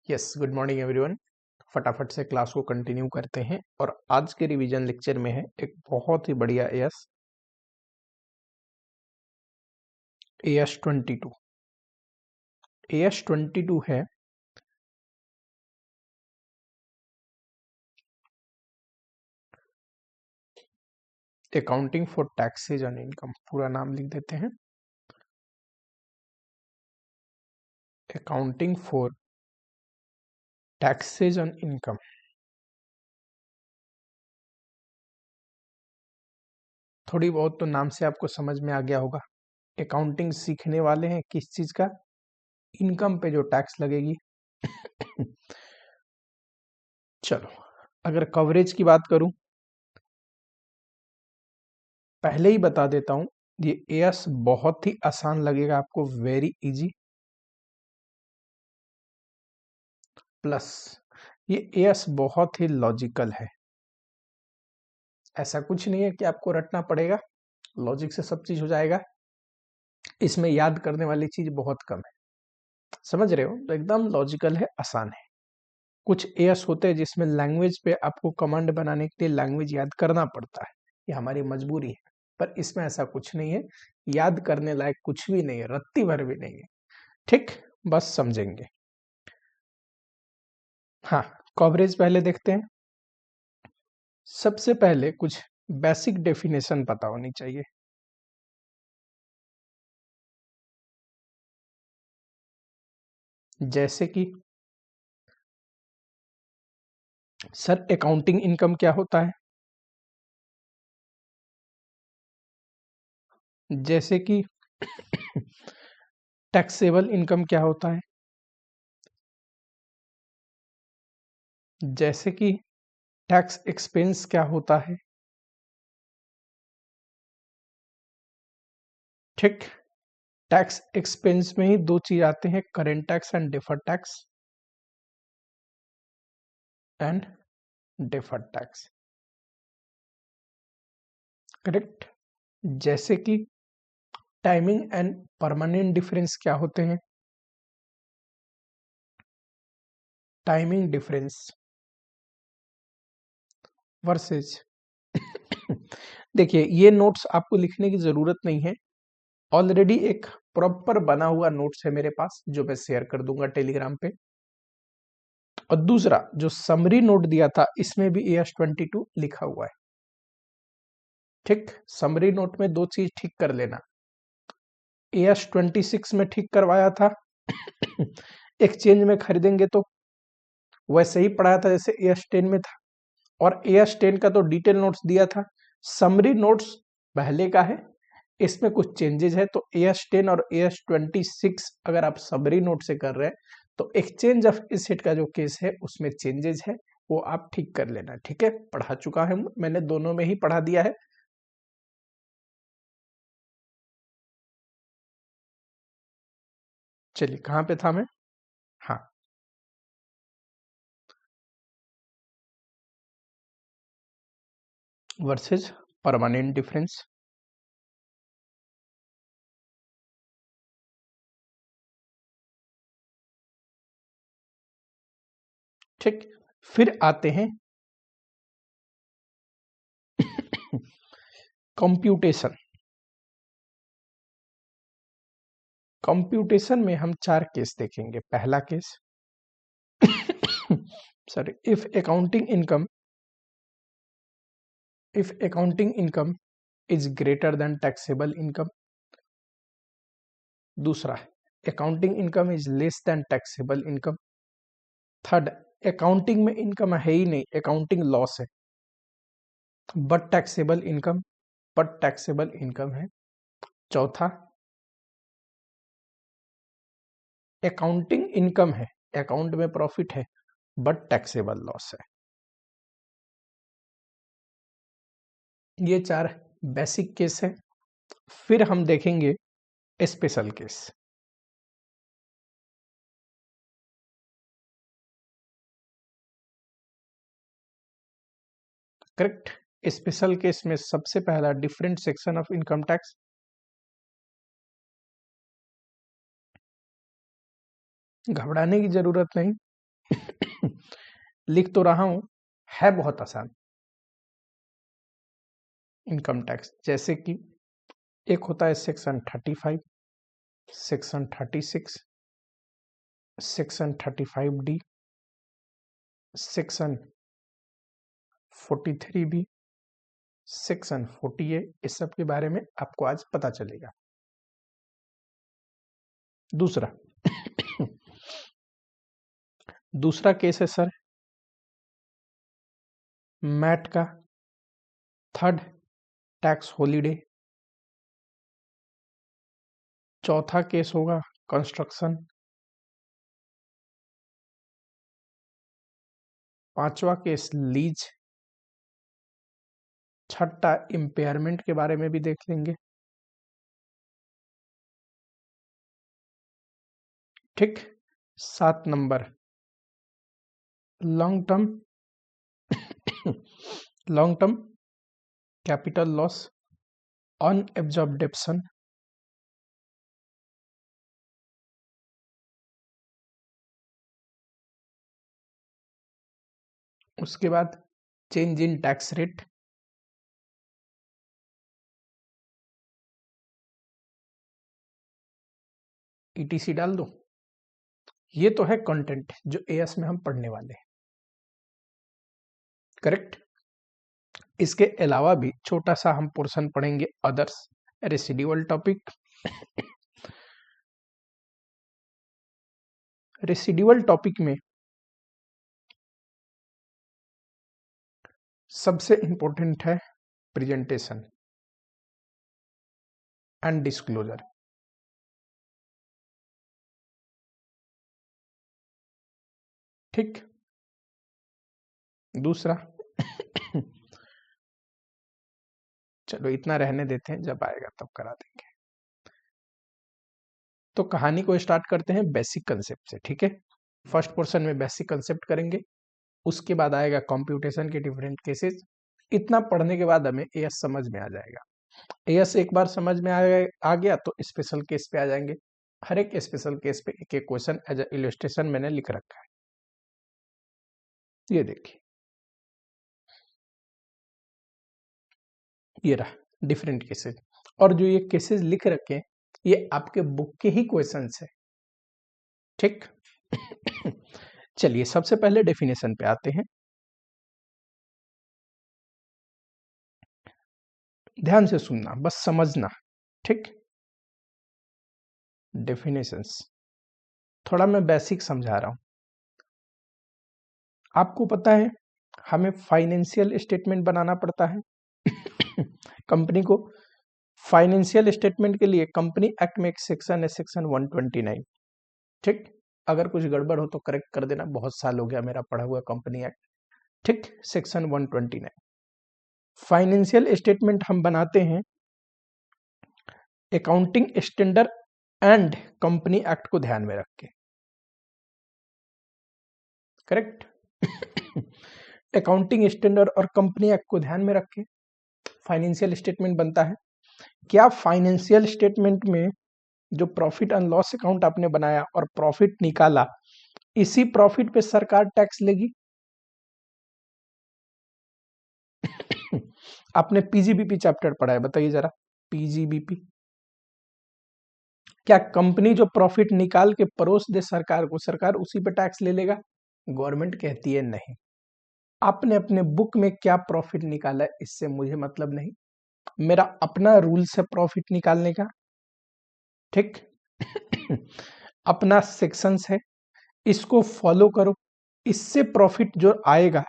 Yes, good morning everyone. फटाफट से class को कंटिन्यू करते हैं और आज के रिवीजन लेक्चर में है एक बहुत ही बढ़िया एएस 22। एएस 22 है accounting for taxes on income. पूरा नाम लिख देते हैं, accounting for taxes on income. थोड़ी बहुत तो नाम से आपको समझ में आ गया होगा। अकाउंटिंग सीखने वाले हैं किस चीज का? इनकम पे जो टैक्स लगेगी। चलो, अगर कवरेज की बात करूं, पहले ही बता देता हूं, ये एएस बहुत ही आसान लगेगा आपको, वेरी इजी। प्लस ये एएस बहुत ही लॉजिकल है। ऐसा कुछ नहीं है कि आपको रटना पड़ेगा, लॉजिक से सब चीज हो जाएगा। इसमें याद करने वाली चीज बहुत कम है, समझ रहे हो? तो एकदम लॉजिकल है, आसान है। कुछ एएस होते हैं जिसमें लैंग्वेज पे आपको कमांड बनाने के लिए लैंग्वेज याद करना पड़ता है, ये हमारी मजबूरी है। पर इसमें ऐसा कुछ नहीं है, याद करने लायक कुछ भी नहीं है, रत्ती भर भी नहीं है। ठीक, बस समझेंगे। हाँ, कवरेज पहले देखते हैं। सबसे पहले कुछ बेसिक डेफिनेशन पता होनी चाहिए। जैसे कि सर, अकाउंटिंग इनकम क्या होता है? जैसे कि टैक्सेबल इनकम क्या होता है? जैसे कि टैक्स एक्सपेंस क्या होता है? ठीक, टैक्स एक्सपेंस में ही दो चीज आते हैं, current tax and deferred tax. And deferred tax, correct. जैसे कि टाइमिंग एंड परमानेंट डिफरेंस क्या होते हैं? टाइमिंग डिफरेंस वर्सेस देखिए, ये नोट्स आपको लिखने की जरूरत नहीं है, ऑलरेडी एक प्रॉपर बना हुआ नोट्स है मेरे पास, जो मैं शेयर कर दूंगा टेलीग्राम पे। और दूसरा जो समरी नोट दिया था, इसमें भी एएस 22 लिखा हुआ है। ठीक, समरी नोट में दो चीज ठीक कर लेना। एएस 26 में ठीक करवाया था, एक्सचेंज में खरीदेंगे तो वैसे ही पढ़ाया था जैसे एएस 10 में था, और एएस 10 का तो डिटेल नोट्स दिया था। समरी नोट्स पहले का है, इसमें कुछ चेंजेस है। तो एएस 10 और एएस 26 अगर आप समरी नोट से कर रहे हैं तो एक्सचेंज ऑफ एसेट का जो केस है उसमें चेंजेस है, वो आप ठीक कर लेना। ठीक है, पढ़ा चुका है मैंने, दोनों में ही पढ़ा दिया है। चलिए, कहाँ पे था मैं? हाँ, वर्सेज परमानेंट डिफरेंस। ठीक, फिर आते हैं कंप्यूटेशन। कंप्यूटेशन में हम चार केस देखेंगे। पहला case, sorry, if accounting income is greater than taxable income। दूसरा, accounting income is less than taxable income। Third, accounting में इनकम है ही नहीं, अकाउंटिंग लॉस है, बट टैक्सेबल इनकम है। चौथा, अकाउंटिंग इनकम है, अकाउंट में प्रॉफिट है, बट टैक्सेबल लॉस है। ये चार बेसिक केस है। फिर हम देखेंगे special case. Correct, special case में सबसे पहला different section of income tax. घबराने की जरूरत नहीं, लिख तो रहा हूं, है बहुत आसान। इनकम टैक्स जैसे कि एक होता है section 35, section 36, section 35D, section 43B, section 40A, इस सब के बारे में आपको आज पता चलेगा। दूसरा दूसरा केस है सर मैट का, थर्ड टैक्स हॉलीडे। चौथा केस होगा कंस्ट्रक्शन। पांचवा केस लीज। छठा इम्पेयरमेंट के बारे में भी देख लेंगे। ठीक। 7 number long term capital loss on absorption. उसके बाद change in tax rate. ETC डाल दो। ये तो है कंटेंट जो AS में हम पढ़ने वाले हैं, करेक्ट। इसके अलावा भी छोटा सा हम पोर्शन पढ़ेंगे others, residual topic. Residual topic में सबसे इंपॉर्टेंट है प्रेजेंटेशन एंड डिस्क्लोजर। ठीक। दूसरा चलो इतना रहने देते हैं, जब आएगा तब करा देंगे। तो कहानी को स्टार्ट करते हैं बेसिक कंसेप्ट से, ठीक है। फर्स्ट पोर्शन में बेसिक कंसेप्ट करेंगे, उसके बाद आएगा कंप्यूटेशन के डिफरेंट केसेस। इतना पढ़ने के बाद हमें AS समझ में आ जाएगा। AS एक बार समझ में आ गया तो स्पेशल केस पे आ जाएंगे। हर एक स्पेशल केस पे एक एक क्वेश्चन एज ए इलस्ट्रेशन मैंने लिख रखा है, ये देखिए, ये रहा डिफरेंट केसेस। और जो ये केसेस लिख रखे हैं ये आपके बुक के ही क्वेश्चंस है, ठीक। चलिए सबसे पहले डेफिनेशन पे आते हैं। ध्यान से सुनना, बस समझना, ठीक। डेफिनेशंस थोड़ा मैं बेसिक समझा रहा हूं। आपको पता है हमें फाइनेंशियल स्टेटमेंट बनाना पड़ता है कंपनी को। फाइनेंशियल स्टेटमेंट के लिए कंपनी एक्ट में एक सेक्शन है, सेक्शन 129, ठीक। अगर कुछ गड़बड़ हो तो करेक्ट कर देना, बहुत साल हो गया मेरा पढ़ा हुआ कंपनी एक्ट, ठीक। सेक्शन 129 फाइनेंशियल स्टेटमेंट हम बनाते हैं accounting standard and company act को ध्यान में रख के, करेक्ट। अकाउंटिंग स्टैंडर्ड और कंपनी एक्ट को ध्यान में रख के फाइनेंशियल स्टेटमेंट बनता है। क्या फाइनेंशियल स्टेटमेंट में जो प्रॉफिट एंड लॉस अकाउंट आपने बनाया और प्रॉफिट निकाला, इसी प्रॉफिट पे सरकार टैक्स लेगी? आपने PGBP चैप्टर पढ़ा है, बताइए जरा। PGBP क्या कंपनी जो प्रॉफिट निकाल के परोस दे सरकार को, सरकार उसी पे टैक्स ले लेगा? गवर्नमेंट कहती है नहीं। आपने अपने बुक में क्या प्रॉफिट निकाला है इससे मुझे मतलब नहीं, मेरा अपना रूल्स है प्रॉफिट निकालने का, ठीक। अपना सेक्शंस है, इसको फॉलो करो, इससे प्रॉफिट जो आएगा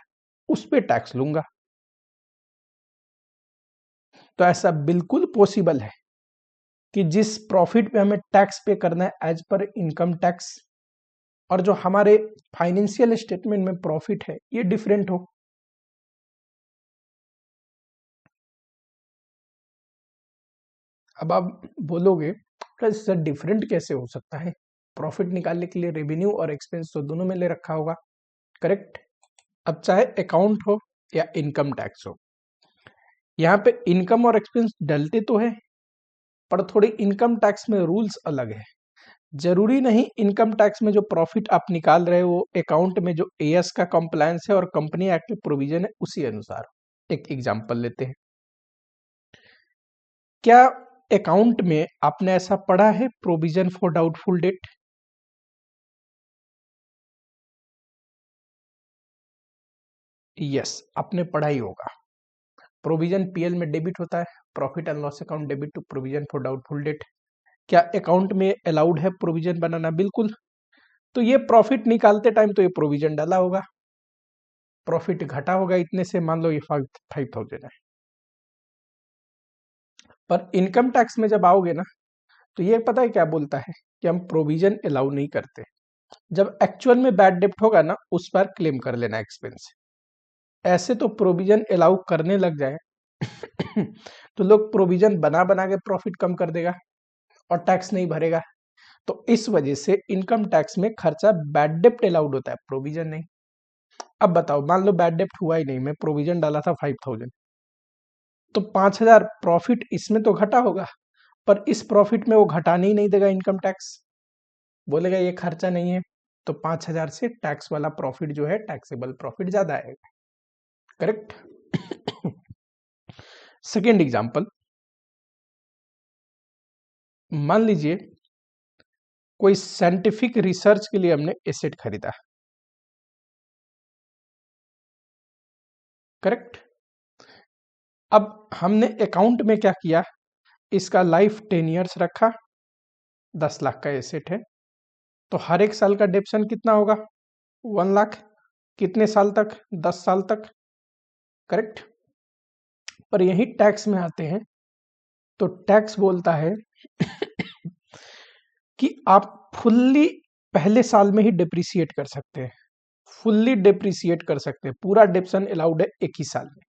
उस पे टैक्स लूंगा। तो ऐसा बिल्कुल पॉसिबल है कि जिस प्रॉफिट पे हमें टैक्स पे करना है एज पर इनकम टैक्स, और जो हमारे फाइनेंशियल स्टेटमेंट में प्रॉफिट है ये डिफरेंट हो। अब आप बोलोगे सर डिफरेंट कैसे हो सकता है, प्रॉफिट निकालने के लिए रेवेन्यू और एक्सपेंस तो दोनों में ले रखा होगा, करेक्ट। अब चाहे अकाउंट हो या इनकम टैक्स हो, यहाँ पे इनकम और एक्सपेंस डलते तो है, पर थोड़े इनकम टैक्स में रूल्स अलग है। जरूरी नहीं इनकम टैक्स में जो प्रॉफिट आप निकाल रहे हो वो अकाउंट में जो एएस का कंप्लायंस है और कंपनी एक्ट के प्रोविजन है उसी अनुसार। एक एग्जांपल लेते हैं। क्या अकाउंट में आपने ऐसा पढ़ा है provision for doubtful date? Yes, आपने पढ़ा ही होगा। प्रोविजन पीएल में डेबिट होता है, profit and loss account debit to provision for doubtful debt. क्या अकाउंट में अलाउड है प्रोविजन बनाना? बिल्कुल। तो ये प्रॉफिट निकालते टाइम तो ये प्रोविजन डाला होगा, प्रॉफिट घटा होगा इतने से, मान लो ये 5,000 है। पर इनकम टैक्स में जब आओगे ना तो ये पता है क्या बोलता है कि हम प्रोविजन अलाउ नहीं करते। जब एक्चुअल में बैड डेप्ट होगा ना उस पर क्लेम कर लेना एक्सपेंस। ऐसे तो प्रोविजन अलाउ करने लग जाए तो लोग प्रोविजन बना बना के प्रॉफिट कम कर देगा और टैक्स नहीं भरेगा। तो इस वजह से इनकम टैक्स में खर्चा बैड डेप्ट अलाउड होता है, प्रोविजन नहीं। अब बताओ, मान लो बैड डेप्ट हुआ ही नहीं, मैं प्रोविजन डाला था 5,000, तो 5,000 प्रॉफिट इसमें तो घटा होगा, पर इस प्रॉफिट में वो घटाने ही नहीं देगा इनकम टैक्स, बोलेगा ये खर्चा नहीं है। तो 5,000 से टैक्स वाला प्रॉफिट जो है टैक्सेबल प्रॉफिट ज्यादा आएगा। करेक्ट। सेकेंड एग्जाम्पल, मान लीजिए कोई साइंटिफिक रिसर्च के लिए हमने एसेट खरीदा। करेक्ट। अब हमने अकाउंट में क्या किया, इसका लाइफ 10 ईयर्स रखा, 10 लाख का एसेट है, तो हर एक साल का डेप्शन कितना होगा? 1 लाख। कितने साल तक? 10 साल तक। करेक्ट। पर यही टैक्स में आते हैं तो टैक्स बोलता है कि आप फुल्ली पहले साल में ही डिप्रिसिएट कर सकते हैं, फुल्ली डिप्रिसिएट कर सकते हैं, पूरा डिप्शन अलाउड है एक ही साल में।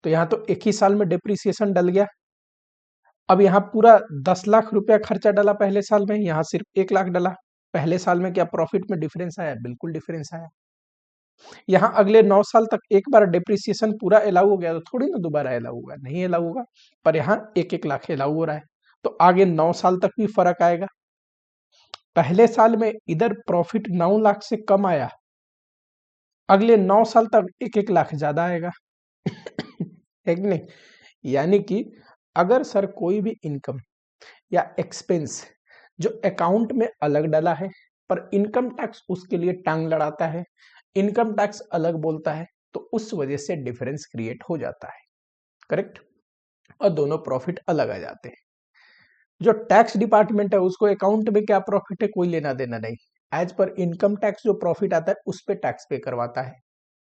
तो यहाँ तो एक ही साल में डिप्रिसिएशन डल गया। अब यहाँ पूरा 10 लाख रुपया खर्चा डला पहले साल में, यहाँ सिर्फ 1 लाख डला। पहले साल में क्या प्रॉफिट में डिफरेंस आया? बिल्कुल डिफरेंस आया। यहाँ अगले 9 साल तक एक बार डिप्रिसिएशन पूरा अलाउ हो गया तो थोड़ी ना दोबारा अलाउ होगा, नहीं अलाउ होगा। पर यहाँ 1-1 लाख अलाउ हो रहा है, तो आगे 9 साल तक भी फर्क आएगा। पहले साल में इधर प्रॉफिट 9 लाख से कम आया, अगले 9 साल तक 1-1 लाख ज्यादा आएगा। है कि नहीं? यानी कि अगर सर कोई भी इनकम या एक्सपेंस जो अकाउंट में अलग डला है पर इनकम टैक्स उसके लिए टांग लड़ाता है, इनकम टैक्स अलग बोलता है, तो उस वजह से डिफरेंस क्रिएट हो जाता है। करेक्ट। और दोनों प्रॉफिट अलग आ जाते हैं। जो टैक्स डिपार्टमेंट है उसको अकाउंट में क्या प्रॉफिट है कोई लेना देना नहीं, एज पर इनकम टैक्स जो प्रॉफिट आता है उस पर टैक्स पे करवाता है।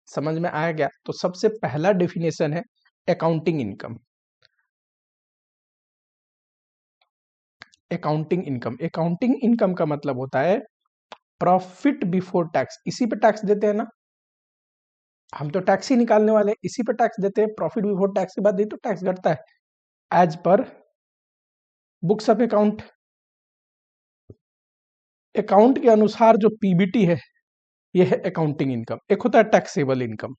समझ में आया गया? तो सबसे पहला डेफिनेशन है accounting income. Accounting income, accounting income का मतलब होता है प्रॉफिट बिफोर टैक्स। इसी पे टैक्स देते हैं ना, हम तो टैक्स ही निकालने वाले हैं, इसी पे टैक्स देते हैं। प्रॉफिट बिफोर टैक्स के बाद ही तो टैक्स घटता है as per books of account. Account के अनुसार जो पीबीटी है ये है अकाउंटिंग इनकम। एक होता है टैक्सेबल इनकम।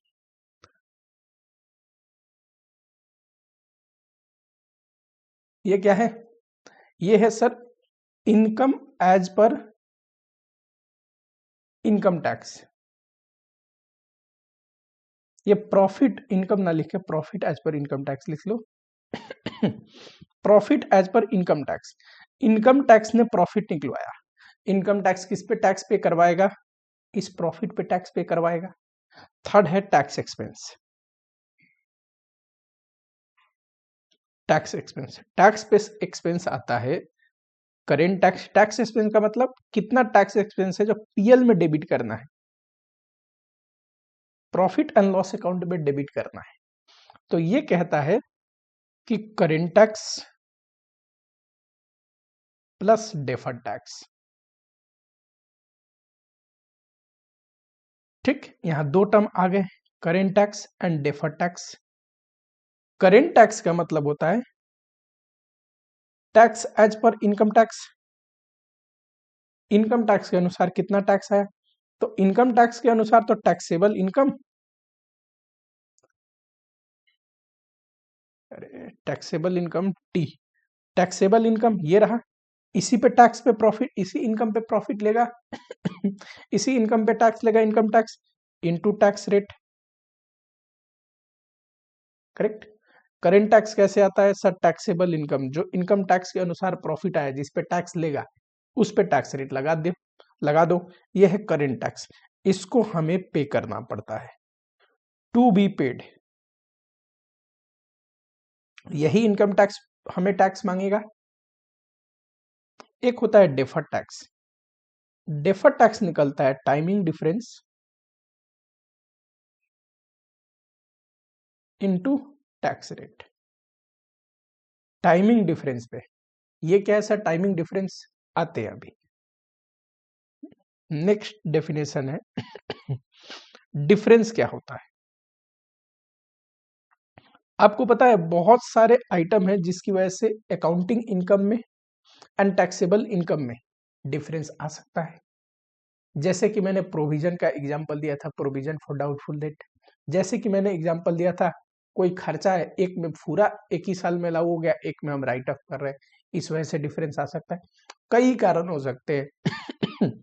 ये क्या है? ये है sir income as per income tax. ये प्रॉफिट इनकम ना लिख के profit as per income tax लिख लो। Profit as per income tax, income tax ने प्रॉफिट निकलवाया, इनकम टैक्स किस पे टैक्स पे करवाएगा? इस प्रॉफिट पे टैक्स पे करवाएगा। थर्ड है tax expense. Tax expense, tax पे एक्सपेंस आता है करेंट टैक्स। टैक्स एक्सपेंस का मतलब कितना टैक्स एक्सपेंस है जो पीएल में डेबिट करना है, प्रॉफिट एंड लॉस अकाउंट में डेबिट करना है। तो ये कहता है कि current tax plus deferred tax. ठीक, यहां दो टर्म आ गए, current tax and deferred tax. Current tax का मतलब होता है tax as per income tax. Income tax के अनुसार कितना टैक्स है, तो इनकम टैक्स के अनुसार तो टैक्सेबल इनकम, अरे taxable income T, taxable income ये रहा, इसी पे टैक्स पे प्रॉफिट, इसी इनकम पे प्रॉफिट लेगा इसी इनकम पे टैक्स लेगा, income tax into tax rate, correct. Current tax कैसे आता है सर? टैक्सेबल इनकम, जो इनकम टैक्स के अनुसार प्रॉफिट आया जिस पे टैक्स लेगा उस पे टैक्स रेट लगा दो। ये है करेंट टैक्स, इसको हमें पे करना पड़ता है, टू बी पेड। यही इनकम टैक्स हमें टैक्स मांगेगा। एक होता है डेफर्ड टैक्स। डेफर्ड टैक्स निकलता है timing difference into tax rate, timing difference पे। ये क्या है सर? टाइमिंग डिफरेंस आते हैं अभी। नेक्स्ट डेफिनेशन है डिफरेंस क्या होता है? आपको पता है बहुत सारे आइटम है जिसकी वजह से अकाउंटिंग इनकम में एंड टैक्सेबल इनकम में डिफरेंस आ सकता है। जैसे कि मैंने प्रोविजन का एग्जांपल दिया था, प्रोविजन फॉर डाउटफुल डेट। जैसे कि मैंने एग्जांपल दिया था, कोई खर्चा है, एक में पूरा एक ही साल में लागू हो गया, एक में हम राइट ऑफ कर रहे हैं, इस वजह से डिफरेंस आ सकता है। कई कारण हो सकते हैं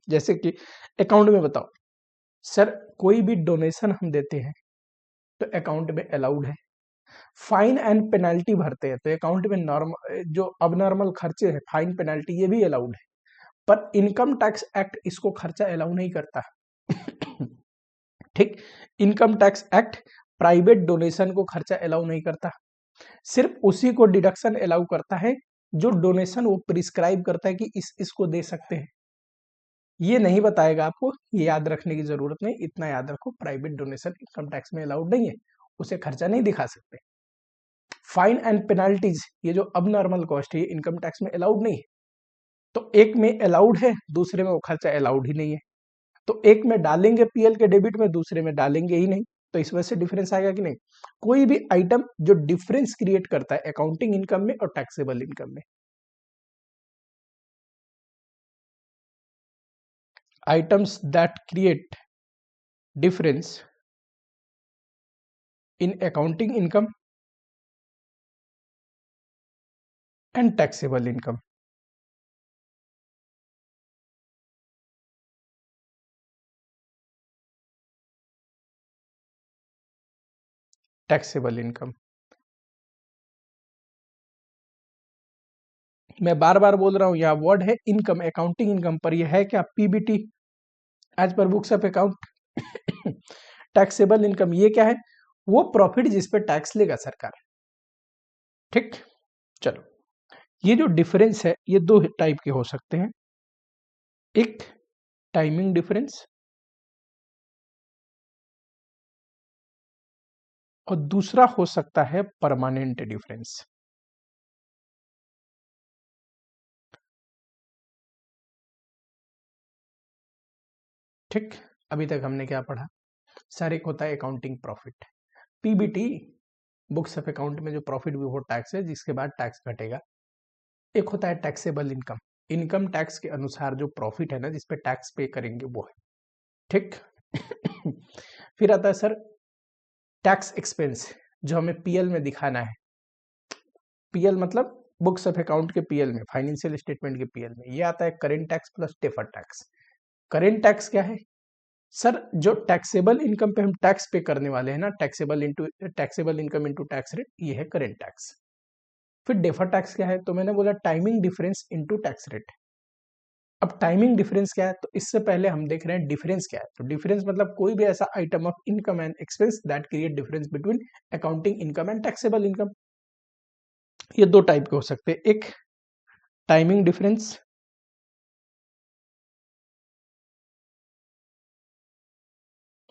जैसे कि अकाउंट में बताओ सर, कोई भी डोनेशन हम देते हैं तो अकाउंट में अलाउड है, फाइन एंड पेनल्टी भरते हैं तो अकाउंट में नॉर्मल जो अबनॉर्मल खर्चे हैं, फाइन पेनल्टी, ये भी अलाउड है। पर इनकम टैक्स एक्ट इसको खर्चा अलाउ नहीं करता ठीक। Income tax act private donation को खर्चा अलाउ नहीं करता, सिर्फ उसी को डिडक्शन अलाउ करता है जो डोनेशन वो प्रिस्क्राइब करता है कि इसको दे सकते हैं। ये नहीं बताएगा आपको, ये याद रखने की जरूरत नहीं, इतना याद रखो प्राइवेट डोनेशन इनकम टैक्स में अलाउड नहीं है, उसे खर्चा नहीं दिखा सकते। फाइन एंड पेनाल्टीज, ये जो अब नॉर्मल कॉस्ट है, इनकम टैक्स में अलाउड नहीं है। तो एक में अलाउड है, दूसरे में वो खर्चा अलाउड ही नहीं है। तो एक में डालेंगे पीएल के डेबिट में, दूसरे में डालेंगे ही नहीं, तो इस वजह से डिफरेंस आएगा कि नहीं? कोई भी आइटम जो डिफरेंस क्रिएट करता है अकाउंटिंग इनकम में और टैक्सेबल इनकम में, items that create difference in accounting income and taxable income. Taxable income, मैं बार बार बोल रहा हूं, यह वर्ड है इनकम, अकाउंटिंग इनकम, पर यह है क्या? PBT, as per books of account. Taxable income ये क्या है? वो प्रॉफिट जिस पे टैक्स लेगा सरकार, ठीक। चलो, ये जो डिफरेंस है ये दो टाइप के हो सकते हैं, एक टाइमिंग डिफरेंस और दूसरा हो सकता है परमानेंट डिफरेंस, ठीक। अभी तक हमने क्या पढ़ा सर? एक होता है accounting profit, PBT, books of account में जो प्रॉफिट बिफोर टैक्स है जिसके बाद टैक्स घटेगा। एक होता है टैक्सेबल इनकम, इनकम टैक्स के अनुसार जो प्रॉफिट है ना जिस पे टैक्स पे करेंगे वो है, ठीक। फिर आता है सर टैक्स एक्सपेंस, जो हमें पीएल में दिखाना है। पीएल मतलब बुक्स ऑफ अकाउंट के पीएल में, फाइनेंशियल स्टेटमेंट के पीएल में, ये आता है current tax plus deferred tax. Current tax क्या है सर? जो टैक्सेबल इनकम पे हम टैक्स पे करने वाले हैं ना, taxable income into tax rate, ये है करेंट टैक्स। फिर डेफर्ड टैक्स क्या है? तो मैंने बोला timing difference into tax rate. अब टाइमिंग डिफरेंस क्या है? तो इससे पहले हम देख रहे हैं डिफरेंस क्या है। तो डिफरेंस मतलब कोई भी ऐसा item of income and expense that create difference between accounting income and taxable income. ये दो टाइप के हो सकते हैं, एक टाइमिंग डिफरेंस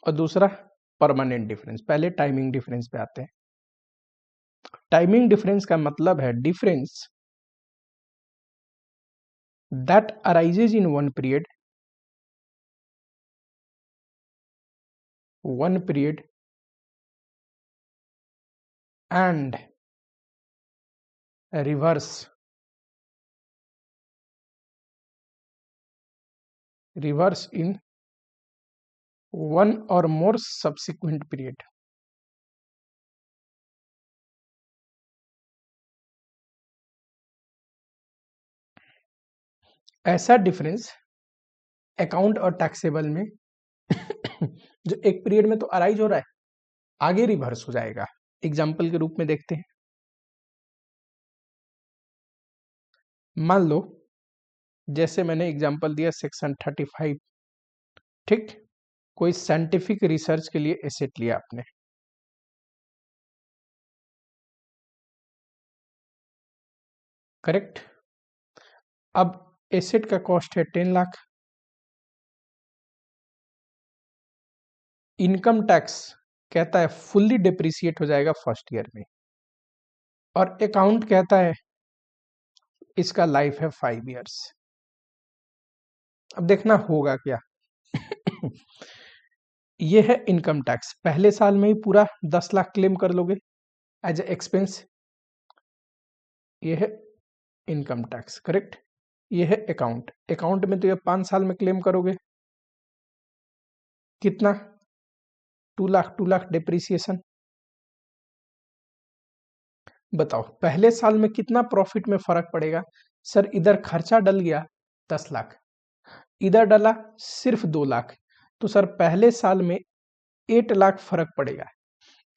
और दूसरा परमानेंट डिफरेंस। पहले टाइमिंग डिफरेंस पे आते हैं। टाइमिंग डिफरेंस का मतलब है difference that arises in one period and reverse in one और मोर सब्सिक्वेंट पीरियड। ऐसा डिफरेंस अकाउंट और टैक्सेबल में जो एक पीरियड में तो अराइज हो रहा है, आगे रिवर्स हो जाएगा। एग्जाम्पल के रूप में देखते हैं। मान लो जैसे मैंने एग्जाम्पल दिया सेक्शन 35, ठीक, कोई साइंटिफिक रिसर्च के लिए एसेट लिया आपने, करेक्ट। अब एसेट का कॉस्ट है 10 लाख। इनकम टैक्स कहता है फुल्ली डिप्रिसिएट हो जाएगा फर्स्ट ईयर में, और अकाउंट कहता है इसका लाइफ है 5 इयर्स। अब देखना होगा क्या। ये है इनकम टैक्स, पहले साल में ही पूरा 10 लाख क्लेम कर लोगे एज ए एक्सपेंस। ये है इनकम टैक्स, करेक्ट। ये है अकाउंट, अकाउंट में तो ये 5 साल में क्लेम करोगे कितना, 2 लाख, 2 लाख डिप्रिसिएशन। बताओ पहले साल में कितना प्रॉफिट में फर्क पड़ेगा। सर इधर खर्चा डल गया 10 लाख, इधर डला सिर्फ 2 लाख, तो सर पहले साल में 8 लाख फर्क पड़ेगा।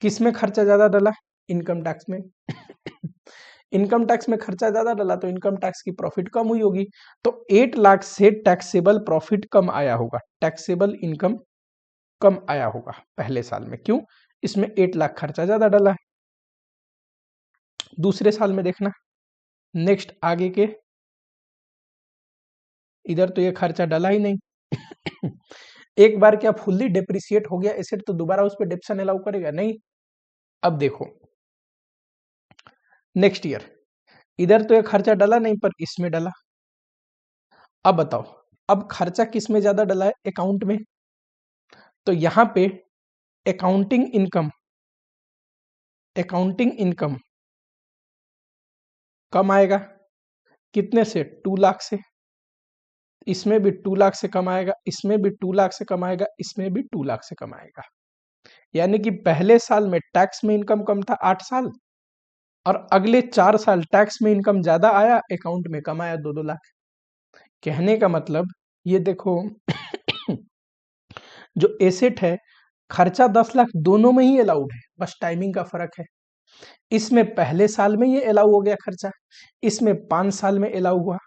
किस में खर्चा ज्यादा डला, इनकम टैक्स में। इनकम टैक्स में खर्चा ज्यादा डला तो इनकम टैक्स की प्रॉफिट कम हुई होगी, तो 8 लाख से टैक्सेबल प्रॉफिट कम आया होगा, टैक्सेबल इनकम कम आया होगा पहले साल में। क्यों, इसमें 8 लाख खर्चा ज्यादा डला है। दूसरे साल में देखना, नेक्स्ट आगे के, इधर तो ये खर्चा डला ही नहीं। एक बार क्या फुल्ली डिप्रिसिएट हो गया एसेट तो दोबारा उस पर डिप्शन अलाउ करेगा नहीं। अब देखो नेक्स्ट ईयर, इधर तो ये खर्चा डला नहीं पर इसमें डला। अब बताओ, अब खर्चा किस में ज्यादा डला है, अकाउंट में, तो यहां पे अकाउंटिंग इनकम, अकाउंटिंग इनकम कम आएगा, कितने से, 2 लाख से। इसमें भी 2 लाख से कम आएगा, इसमें भी 2 लाख से कम आएगा, इसमें भी 2 लाख से कम आएगा। यानी कि पहले साल में टैक्स में इनकम कम था 8 साल, और अगले 4 साल टैक्स में इनकम ज्यादा आया, अकाउंट में कम आया 2-2 लाख। कहने का मतलब ये देखो, जो एसेट है खर्चा 10 लाख दोनों में ही अलाउड है, बस टाइमिंग का फर्क है। इसमें पहले साल में ये अलाउ हो गया खर्चा, इसमें 5 साल में अलाउ हुआ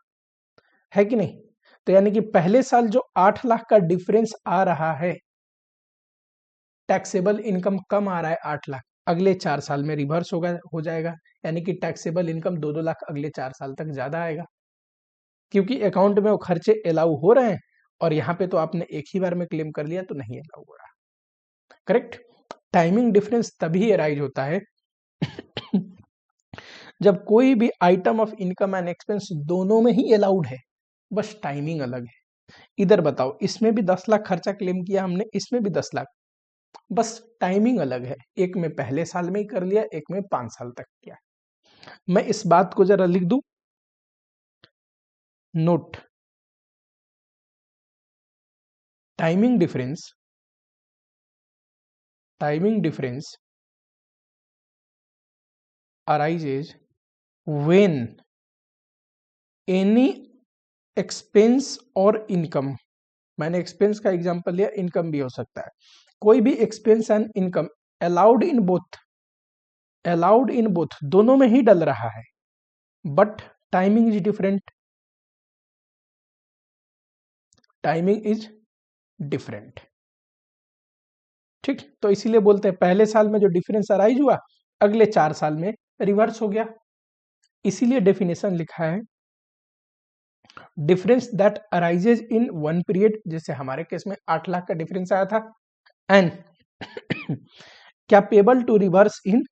है कि नहीं। तो यानी कि पहले साल जो 8 लाख का डिफरेंस आ रहा है, टैक्सेबल इनकम कम आ रहा है 8 लाख, अगले 4 साल में रिवर्स होगा, हो जाएगा। यानी कि टैक्सेबल इनकम 2-2 लाख अगले 4 साल तक ज्यादा आएगा, क्योंकि अकाउंट में वो खर्चे अलाउ हो रहे हैं, और यहाँ पे तो आपने एक ही बार में क्लेम कर लिया तो नहीं अलाउ हो रहा, करेक्ट। टाइमिंग डिफरेंस तभी अराइज होता है जब कोई भी item of income and expense दोनों में ही अलाउड है, बस टाइमिंग अलग है। इधर बताओ, इसमें भी 10 लाख खर्चा क्लेम किया हमने, इसमें भी 10 लाख, बस टाइमिंग अलग है। एक में पहले साल में ही कर लिया, एक में 5 साल तक किया। मैं इस बात को जरा लिख दूं, note, timing difference, timing difference arises when any expense और इनकम, मैंने एक्सपेंस का एग्जांपल लिया, इनकम भी हो सकता है, कोई भी expense and income allowed in both, allowed in both दोनों में ही डल रहा है, but timing is different, timing is different, ठीक। तो इसीलिए बोलते हैं पहले साल में जो डिफरेंस अराइज हुआ, अगले 4 साल में रिवर्स हो गया। इसीलिए डेफिनेशन लिखा है, difference that arises in one period, जैसे हमारे केस में 8 लाख का डिफरेंस आया था, and capable to reverse in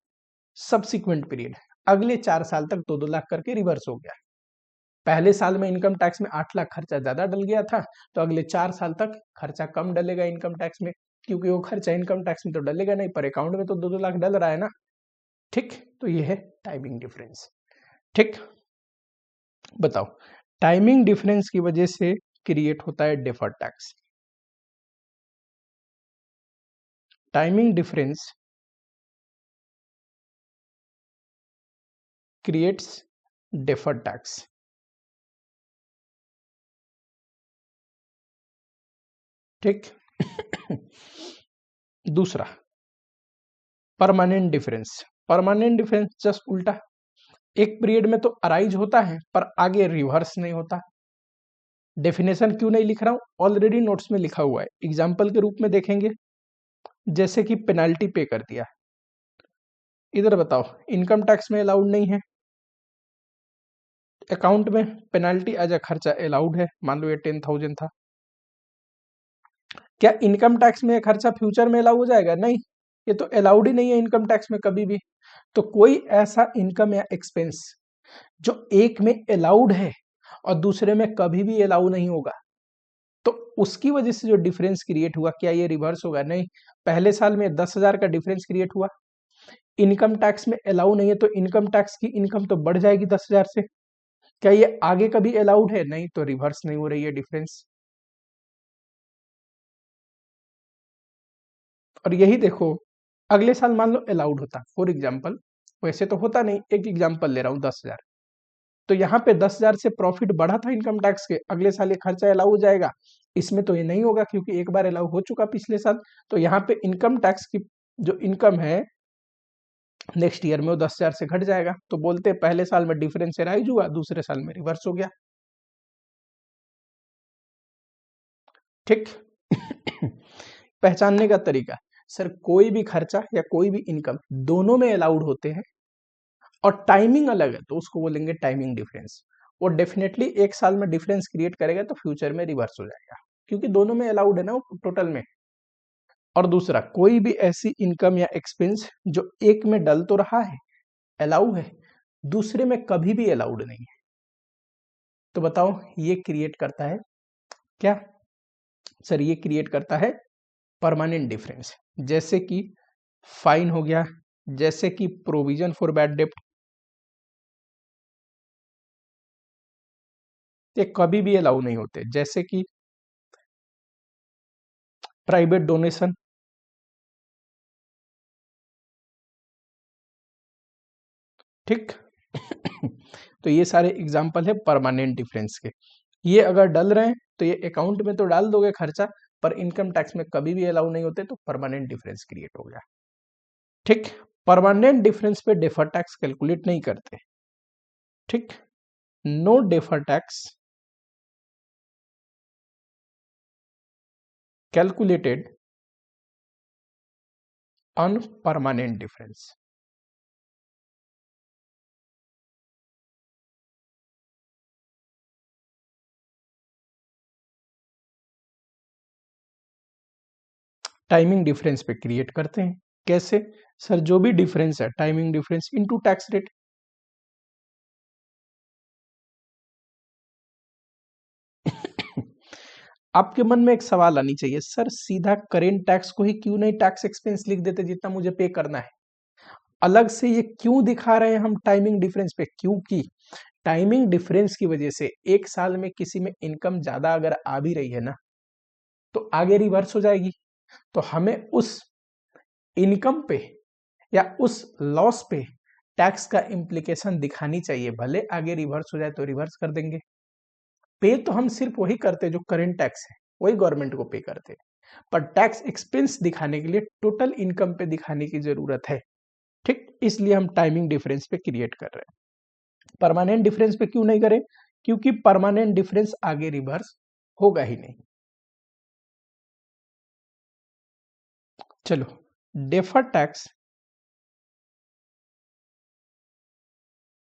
subsequent period, अगले 4 साल तक 2-2 लाख करके रिवर्स हो गया। पहले साल में इनकम टैक्स में 8 लाख खर्चा ज्यादा डल गया था, तो अगले 4 साल तक खर्चा कम डलेगा इनकम टैक्स में, क्योंकि वो खर्चा इनकम टैक्स में तो डलेगा नहीं, पर अकाउंट में तो 2-2 लाख डल रहा है ना, ठीक। तो ये है टाइमिंग डिफरेंस, ठीक। बताओ, टाइमिंग डिफरेंस की वजह से क्रिएट होता है deferred tax, timing difference creates deferred tax. ठीक। दूसरा permanent difference. Permanent difference just उल्टा, एक पीरियड में तो अराइज होता है पर आगे रिवर्स नहीं होता। डेफिनेशन क्यों नहीं लिख रहा हूं, ऑलरेडी नोट्स में लिखा हुआ है। एग्जाम्पल के रूप में देखेंगे, जैसे कि पेनाल्टी पे कर दिया, इधर बताओ इनकम टैक्स में अलाउड नहीं है, अकाउंट में पेनाल्टी एज अ खर्चा अलाउड है, मान लो ये 10,000 था, क्या इनकम टैक्स में ये खर्चा फ्यूचर में अलाउ हो जाएगा? नहीं, ये तो अलाउड ही नहीं है इनकम टैक्स में कभी भी। तो कोई ऐसा इनकम या एक्सपेंस जो एक में अलाउड है और दूसरे में कभी भी अलाउ नहीं होगा, तो उसकी वजह से जो डिफरेंस क्रिएट हुआ, क्या ये रिवर्स होगा? नहीं। पहले साल में 10,000 का डिफरेंस क्रिएट हुआ, इनकम टैक्स में अलाउ नहीं है, तो इनकम टैक्स की इनकम तो बढ़ जाएगी 10,000 से। क्या ये आगे कभी अलाउड है? नहीं, तो रिवर्स नहीं हो रही है डिफरेंस। और यही देखो, अगले साल मान लो अलाउड होता, फॉर एग्जाम्पल, वैसे तो होता नहीं, एक एग्जाम्पल ले रहा हूँ, 10,000, तो यहाँ पे 10,000 से प्रॉफिट बढ़ा था इनकम टैक्स के, अगले साल ये खर्चा अलाउ हो जाएगा, इसमें तो ये नहीं होगा क्योंकि एक बार अलाउ हो चुका पिछले साल। तो यहाँ पे इनकम टैक्स की जो इनकम है नेक्स्ट ईयर में वो 10,000 से घट जाएगा। तो बोलते हैं पहले साल में डिफरेंस राइज हुआ, दूसरे साल में रिवर्स हो गया। ठीक। पहचानने का तरीका, सर कोई भी खर्चा या कोई भी इनकम दोनों में अलाउड होते हैं और टाइमिंग अलग है, तो उसको बोलेंगे टाइमिंग डिफरेंस। वो डेफिनेटली एक साल में डिफरेंस क्रिएट करेगा तो फ्यूचर में रिवर्स हो जाएगा, क्योंकि दोनों में अलाउड है ना वो टोटल में। और दूसरा, कोई भी ऐसी इनकम या एक्सपेंस जो एक में डल तो रहा है, अलाउ है, दूसरे में कभी भी अलाउड नहीं है, तो बताओ ये क्रिएट करता है क्या? सर ये क्रिएट करता है परमानेंट डिफरेंस। जैसे कि फाइन हो गया, जैसे कि प्रोविजन फॉर बैड डेप्ट, ये कभी भी अलाउ नहीं होते। जैसे कि प्राइवेट डोनेशन, ठीक। तो ये सारे एग्जाम्पल है परमानेंट डिफरेंस के। ये अगर डल रहे हैं तो ये अकाउंट में तो डाल दोगे खर्चा, पर इनकम टैक्स में कभी भी अलाउ नहीं होते, तो परमानेंट डिफरेंस क्रिएट हो गया। ठीक। परमानेंट डिफरेंस पे डेफर टैक्स कैलकुलेट नहीं करते। ठीक। No defer tax calculated on permanent difference. Timing difference पे क्रिएट करते हैं। कैसे? सर जो भी डिफरेंस है timing difference into tax rate. आपके मन में एक सवाल आनी चाहिए, सर सीधा करेंट टैक्स को ही क्यों नहीं टैक्स एक्सपेंस लिख देते जितना मुझे पे करना है, अलग से ये क्यों दिखा रहे हैं हम टाइमिंग डिफरेंस पे? क्योंकि टाइमिंग डिफरेंस की वजह से एक साल में किसी में इनकम ज्यादा अगर आ भी रही है ना, तो आगे रिवर्स हो जाएगी, तो हमें उस इनकम पे या उस लॉस पे टैक्स का इम्प्लीकेशन दिखानी चाहिए। भले आगे रिवर्स हो जाए तो रिवर्स कर देंगे, पे तो हम सिर्फ वही करते जो करेंट टैक्स है वही गवर्नमेंट को पे करते, पर टैक्स एक्सपेंस दिखाने के लिए टोटल इनकम पे दिखाने की जरूरत है। ठीक, इसलिए हम टाइमिंग डिफरेंस पे क्रिएट कर रहे हैं। परमानेंट डिफरेंस पे क्यों नहीं करें? क्योंकि परमानेंट डिफरेंस आगे रिवर्स होगा ही नहीं। चलो, डेफर टैक्स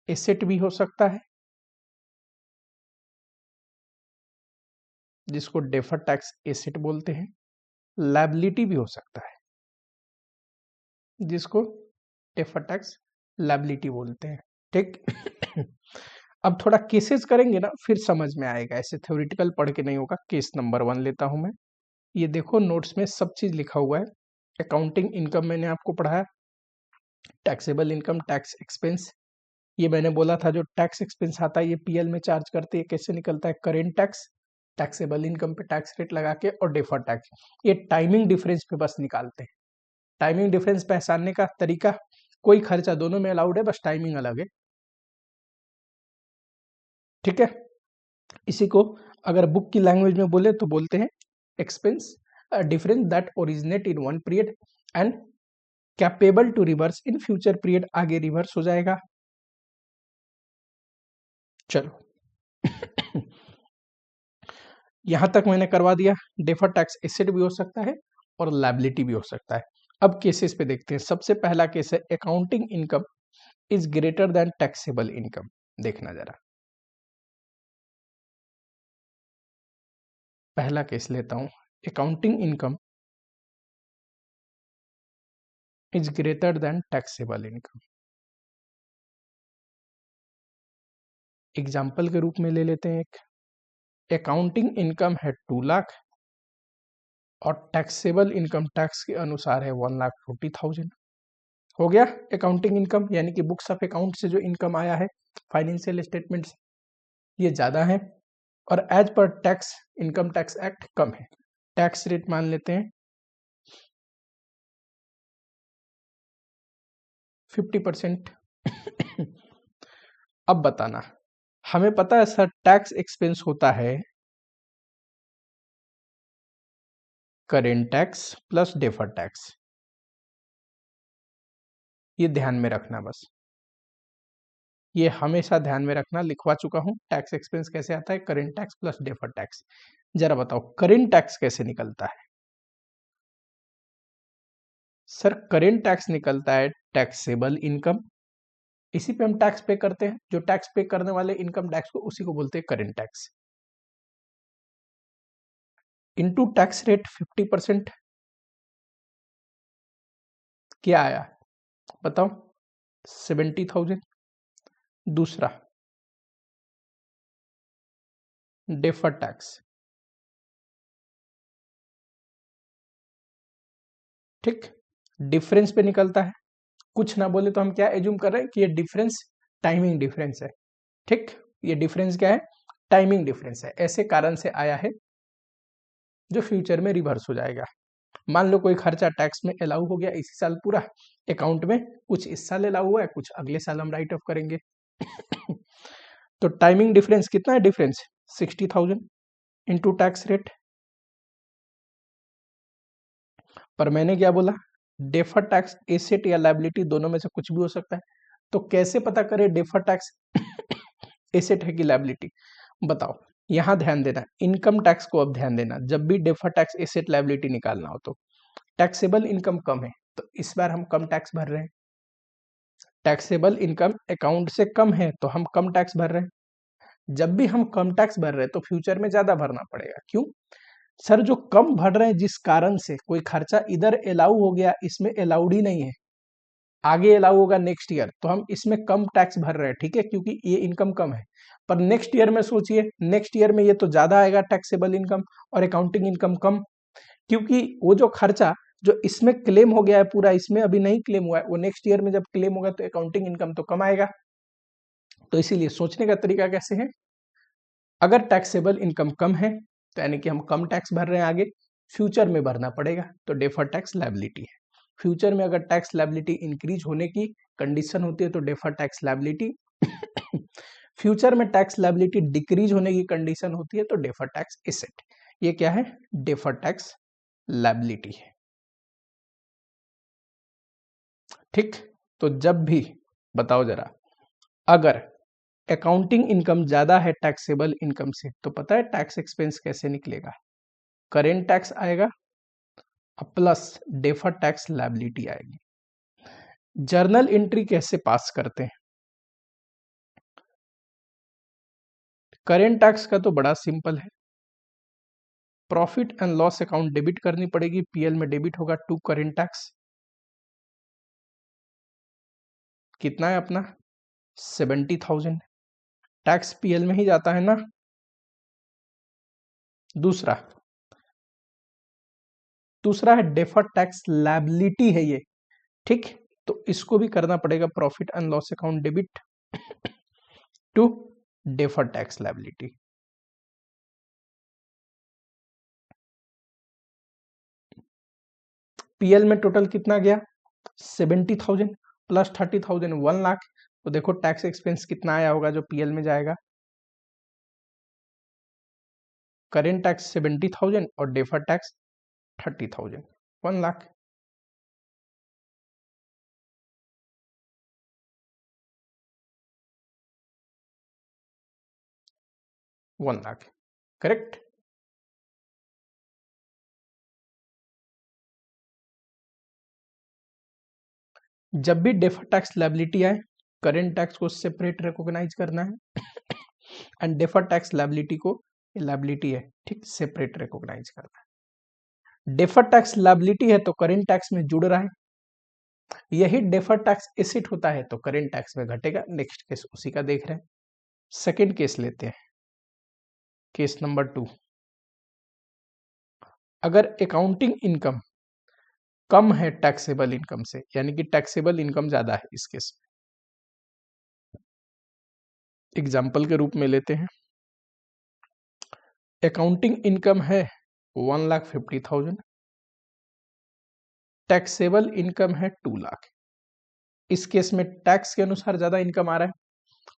एसेट भी हो सकता है, जिसको डेफर टैक्स एसेट बोलते हैं, लायबिलिटी भी हो सकता है, जिसको डेफर टैक्स लायबिलिटी बोलते हैं। ठीक। अब थोड़ा केसेस करेंगे ना फिर समझ में आएगा, ऐसे थ्योरेटिकल पढ़ के नहीं होगा। केस नंबर 1 लेता हूं मैं, ये देखो नोट्स में सब चीज लिखा हुआ है। अकाउंटिंग इनकम मैंने आपको पढ़ाया, टैक्सेबल इनकम, टैक्स एक्सपेंस, ये मैंने बोला था जो टैक्स एक्सपेंस आता है ये पीएल में चार्ज करते हैं, कैसे निकलता है? करेंट टैक्स, टैक्सेबल इनकम पे टैक्स रेट लगा के, और डेफर टैक्स, ये टाइमिंग डिफरेंस पे बस निकालते हैं। टाइमिंग डिफरेंस पहचानने का तरीका, कोई खर्चा दोनों में अलाउड है, बस टाइमिंग अलग है। ठीक है, इसी को अगर बुक की लैंग्वेज में बोले तो बोलते हैं expense, difference that originate in one period and capable to reverse in future period, आगे रिवर्स हो जाएगा। चलो यहां तक मैंने करवा दिया। डेफर्ड टैक्स एसेट भी हो सकता है और लायबिलिटी भी हो सकता है। अब केसेस पे देखते हैं। सबसे पहला केस है accounting income is greater than taxable income. देखना जरा, पहला केस लेता हूं, accounting income is greater than taxable income. Example के रूप में ले लेते हैं, एक अकाउंटिंग इनकम है 2 लाख और टैक्सेबल इनकम टैक्स के अनुसार है 1,40,000। हो गया अकाउंटिंग इनकम, यानी कि बुक्स ऑफ अकाउंट से जो इनकम आया है फाइनेंशियल स्टेटमेंट से, ये ज्यादा है और as per tax income tax act कम है। टैक्स रेट मान लेते हैं 50%। अब बताना, हमें पता है सर टैक्स एक्सपेंस होता है current tax plus deferred tax, ये ध्यान में रखना बस, ये हमेशा ध्यान में रखना, लिखवा चुका हूं। टैक्स एक्सपेंस कैसे आता है, current tax plus deferred tax. जरा बताओ करेंट टैक्स कैसे निकलता है। सर करेंट टैक्स निकलता है टैक्सेबल इनकम, इसी पे हम टैक्स पे करते हैं, जो टैक्स पे करने वाले इनकम टैक्स को उसी को बोलते हैं current tax, into tax rate 50%। क्या आया बताओ, 70,000। दूसरा डेफर्ड टैक्स, ठीक, डिफरेंस पे निकलता है। कुछ ना बोले तो हम क्या एज्यूम कर रहे हैं कि ये डिफरेंस टाइमिंग डिफरेंस है, ठीक, ये डिफरेंस क्या है, टाइमिंग डिफरेंस है, ऐसे कारण से आया है जो फ्यूचर में रिवर्स हो जाएगा। मान लो कोई खर्चा टैक्स में अलाउ हो गया इसी साल पूरा अकाउंट में, कुछ इस साल अलाउ हुआ है, कुछ अगले साल हम राइट ऑफ करेंगे। तो टाइमिंग डिफरेंस कितना है, डिफरेंस 60,000 इंटू टैक्स रेट। पर मैंने क्या बोला, डेफर टैक्स एसेट या लायबिलिटी दोनों में से कुछ भी हो सकता है, तो कैसे पता करें डेफर टैक्स एसेट है कि लायबिलिटी। बताओ, यहां ध्यान देना, इनकम टैक्स को अब ध्यान देना, जब भी डेफर टैक्स एसेट लायबिलिटी निकालना हो तो टैक्सेबल इनकम कम है तो इस बार हम कम टैक्स भर रहे हैं, टैक्सेबल इनकम अकाउंट से कम है तो हम कम टैक्स भर रहे हैं। जब भी हम कम टैक्स भर रहे हैं तो फ्यूचर में ज्यादा भरना पड़ेगा। क्यों सर, जो कम भर रहे हैं जिस कारण से कोई खर्चा इधर अलाउ हो गया इसमें अलाउड ही नहीं है, आगे अलाउ होगा नेक्स्ट ईयर, तो हम इसमें कम टैक्स भर रहे हैं, ठीक है, क्योंकि ये इनकम कम है। पर नेक्स्ट ईयर में सोचिए, नेक्स्ट ईयर में ये तो ज्यादा आएगा टैक्सेबल इनकम और अकाउंटिंग इनकम कम, क्योंकि वो जो खर्चा जो इसमें क्लेम हो गया है पूरा, इसमें अभी नहीं क्लेम हुआ है, वो नेक्स्ट ईयर में जब क्लेम होगा तो अकाउंटिंग इनकम तो कम आएगा। तो इसीलिए सोचने का तरीका कैसे है, अगर टैक्सेबल इनकम कम है तो यानी कि हम कम टैक्स भर रहे हैं, आगे फ्यूचर में भरना पड़ेगा, तो डेफर टैक्स लायबिलिटी है। फ्यूचर में अगर टैक्स लायबिलिटी इंक्रीज होने की कंडीशन होती है तो डेफर टैक्स लायबिलिटी, फ्यूचर में टैक्स लायबिलिटी डिक्रीज होने की कंडीशन होती है तो डेफर टैक्स एसेट। ये क्या है, डेफर टैक्स लायबिलिटी है, ठीक। तो जब भी बताओ जरा, अगर अकाउंटिंग इनकम ज्यादा है टैक्सेबल इनकम से तो पता है टैक्स एक्सपेंस कैसे निकलेगा, करेंट टैक्स आएगा प्लस डेफर टैक्स लायबिलिटी आएगी। जर्नल एंट्री कैसे पास करते हैं, करेंट टैक्स का तो बड़ा सिंपल है, profit and loss account debit करनी पड़ेगी, पीएल में डेबिट होगा टू करेंट टैक्स, कितना है अपना 70,000, टैक्स पीएल में ही जाता है ना। दूसरा दूसरा है डेफर टैक्स लायबिलिटी है ये, ठीक, तो इसको भी करना पड़ेगा profit and loss account debit to defer tax liability. PL में टोटल कितना गया 70,000 प्लस 30,000 1 लाख, तो देखो टैक्स एक्सपेंस कितना आया होगा जो पीएल में जाएगा, करेंट टैक्स 70,000 और डेफर टैक्स 30,000, 1,00,000। $1,00,000, करेक्ट। जब भी डेफर्ड टैक्स लायबिलिटी आए, करेंट टैक्स को सेपरेट रिकॉग्नाइज करना है एंड डेफर्ड टैक्स लायबिलिटी को, लायबिलिटी है ठीक, सेपरेट रिकॉग्नाइज करना है। डेफर्ड टैक्स लायबिलिटी है तो करेंट टैक्स में जुड़ रहा है, यही डेफर्ड टैक्स एसेट होता है तो करेंट टैक्स में घटेगा। नेक्स्ट केस उसी का देख रहे हैं। सेकेंड केस लेते हैं, केस नंबर 2। अगर अकाउंटिंग इनकम कम है टैक्सेबल इनकम से, यानी कि टैक्सेबल इनकम ज्यादा है इस केस में, एग्जाम्पल के रूप में लेते हैं, अकाउंटिंग इनकम है 1,50,000, टैक्सेबल इनकम है 2,00,000। इस केस में टैक्स के अनुसार ज्यादा इनकम आ रहा है,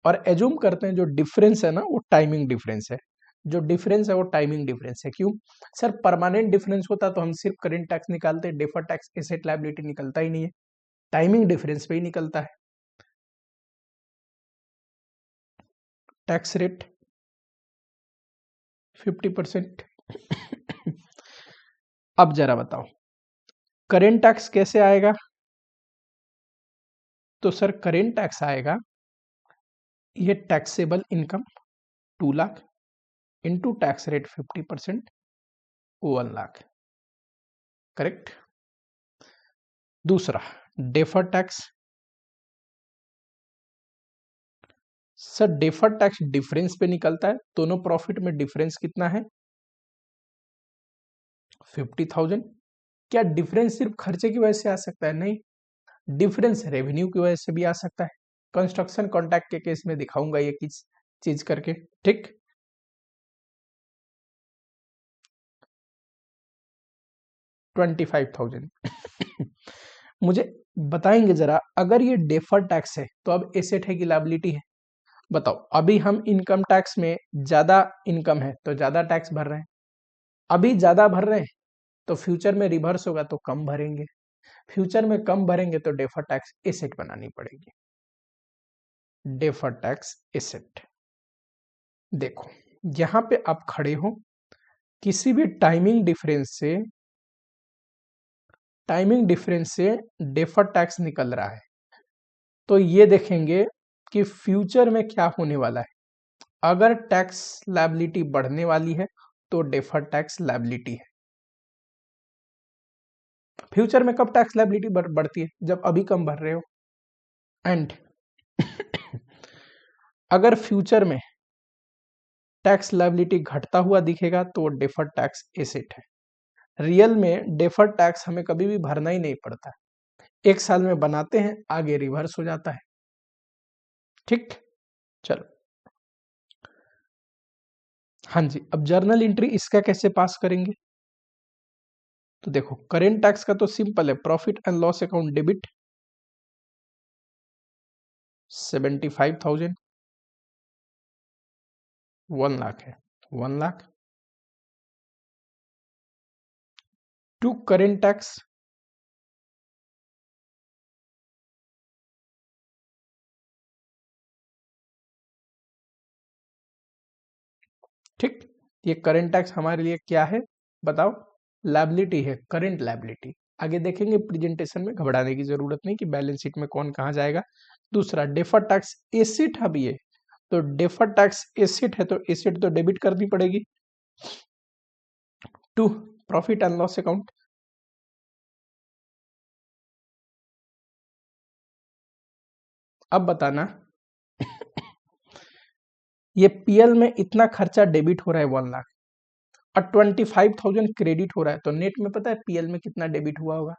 और एज्यूम करते हैं जो डिफरेंस है ना वो टाइमिंग डिफरेंस है, जो डिफरेंस है वो टाइमिंग डिफरेंस है। क्यों सर, परमानेंट डिफरेंस होता तो हम सिर्फ करेंट टैक्स निकालते, डेफर्ड टैक्स एसेट लायबिलिटी निकलता ही नहीं है, टाइमिंग डिफरेंस पे ही निकलता है। Tax rate 50%। अब जरा बताओ करेंट टैक्स कैसे आएगा? तो सर करेंट टैक्स आएगा, ये taxable income 2,00,000 into tax rate 50%, 1,00,000, correct. दूसरा deferred tax, sir deferred tax difference पे निकलता है, दोनों प्रॉफिट में डिफरेंस कितना है? 50,000। क्या डिफरेंस सिर्फ खर्चे की वजह से आ सकता है? नहीं, डिफरेंस रेवेन्यू की वजह से भी आ सकता है। कंस्ट्रक्शन कॉन्ट्रैक्ट के केस में दिखाऊंगा ये किस चीज करके, ठीक। $25,000। मुझे बताएंगे जरा, अगर ये डेफर्ड टैक्स है तो अब एसेट है कि लायबिलिटी है? बताओ, अभी हम इनकम टैक्स में ज्यादा इनकम है तो ज्यादा टैक्स भर रहे हैं, अभी ज्यादा भर रहे हैं तो फ्यूचर में रिवर्स होगा तो कम भरेंगे, फ्यूचर में कम भरेंगे तो डेफर्ड टैक्स एसेट बनानी पड़ेगी। डेफर्ड टैक्स एसेट, देखो यहां पे आप खड़े हो, किसी भी टाइमिंग डिफरेंस से डेफर्ड टैक्स निकल रहा है, तो ये देखेंगे कि फ्यूचर में क्या होने वाला है। अगर टैक्स लायबिलिटी बढ़ने वाली है तो डेफर्ड टैक्स लायबिलिटी है। फ्यूचर में कब टैक्स लायबिलिटी बढ़ती है? जब अभी कम भर रहे हो। एंड अगर फ्यूचर में टैक्स लायबिलिटी घटता हुआ दिखेगा तो डेफर्ड टैक्स एसेट है। रियल में डेफर्ड टैक्स हमें कभी भी भरना ही नहीं पड़ता, एक साल में बनाते हैं, आगे रिवर्स हो जाता है, ठीक। चलो, हाँ जी, अब जर्नल एंट्री इसका कैसे पास करेंगे? तो देखो करेंट टैक्स का तो सिंपल है, profit and loss account debit 75,000, 1,00,000 है, 1,00,000 टू करेंट टैक्स, ठीक। ये करेंट टैक्स हमारे लिए क्या है बताओ? लायबिलिटी है, करेंट लायबिलिटी। आगे देखेंगे प्रेजेंटेशन में, घबराने की जरूरत नहीं कि बैलेंस शीट में कौन कहां जाएगा। दूसरा डेफर्ड टैक्स एसेट है भी है, तो डेफर्ड टैक्स एसेट है तो एसेट तो डेबिट करनी पड़ेगी to profit and loss account. अब बताना ये पीएल में इतना खर्चा डेबिट हो रहा है 1,00,000 और 25,000 क्रेडिट हो रहा है, तो नेट में पता है पीएल में कितना डेबिट हुआ होगा?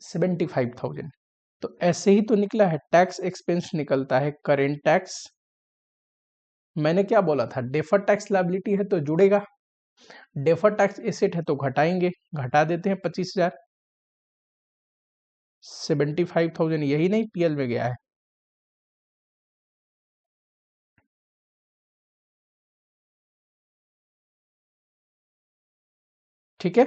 75,000। तो ऐसे ही तो निकला है, टैक्स एक्सपेंस निकलता है करेंट टैक्स। मैंने क्या बोला था, डेफर्ड टैक्स लायबिलिटी है तो जुड़ेगा, डेफर्ड टैक्स एसेट है तो घटाएंगे, घटा देते हैं 25,000, 75,000 यही नहीं पीएल में गया है, ठीक है।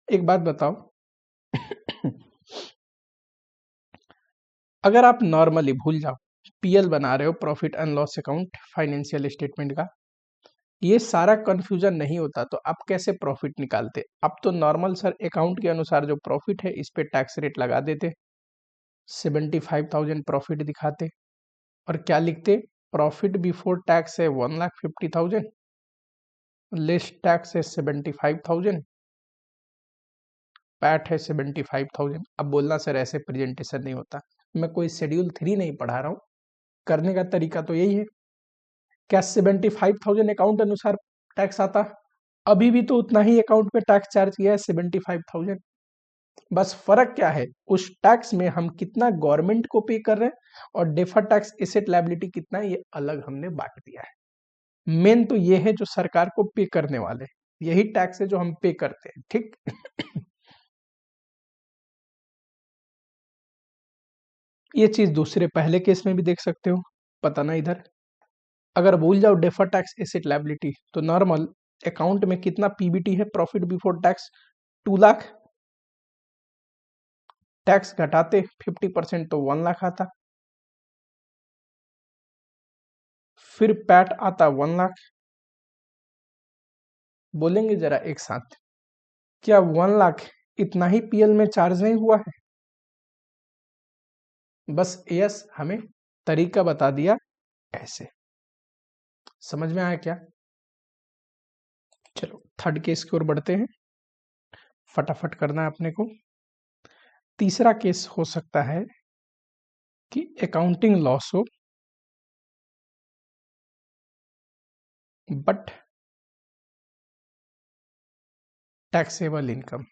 एक बात बताओ, अगर आप नॉर्मली भूल जाओ, पीएल बना रहे हो, profit and loss account, financial statement का, ये सारा कंफ्यूजन नहीं होता तो आप कैसे प्रॉफिट निकालते? अब तो नॉर्मल सर अकाउंट के अनुसार जो प्रॉफिट है इस पे टैक्स रेट लगा देते, 75,000 प्रॉफिट दिखाते, और क्या लिखते? प्रॉफिट बिफोर टैक्स है 1,50,000, लेस टैक्स है 75,000, पैट है 75,000। अब बोलना सर ऐसे प्रेजेंटेशन नहीं होता, मैं कोई शेड्यूल 3 नहीं पढ़ा रहा हूँ, करने का तरीका तो यही है। क्या 75,000 अकाउंट अनुसार टैक्स आता? अभी भी तो उतना ही अकाउंट पे टैक्स चार्ज किया है, 75,000। बस फर्क क्या है, उस टैक्स में हम कितना गवर्नमेंट को पे कर रहे हैं और डेफर टैक्स एसेट लायबिलिटी कितना है, ये अलग हमने बांट दिया है। मेन तो ये है जो सरकार को पे करने वाले, यही टैक्स है जो हम पे करते हैं, ठीक। ये चीज दूसरे पहले केस में भी देख सकते हो, पता ना इधर। अगर भूल जाओ डेफर टैक्स एसेट लायबिलिटी, तो नॉर्मल अकाउंट में कितना पीबीटी है, profit before tax 2 lakh, tax घटाते 50% तो 1 लाख आता, फिर पैट आता 1 लाख। बोलेंगे जरा एक साथ, क्या 1 लाख इतना ही पीएल में चार्ज नहीं हुआ है? बस यस हमें तरीका बता दिया ऐसे। समझ में आया क्या? चलो थर्ड केस की ओर बढ़ते हैं, फटाफट करना है अपने को। तीसरा केस हो सकता है कि अकाउंटिंग लॉस हो बट टैक्सेबल इनकम।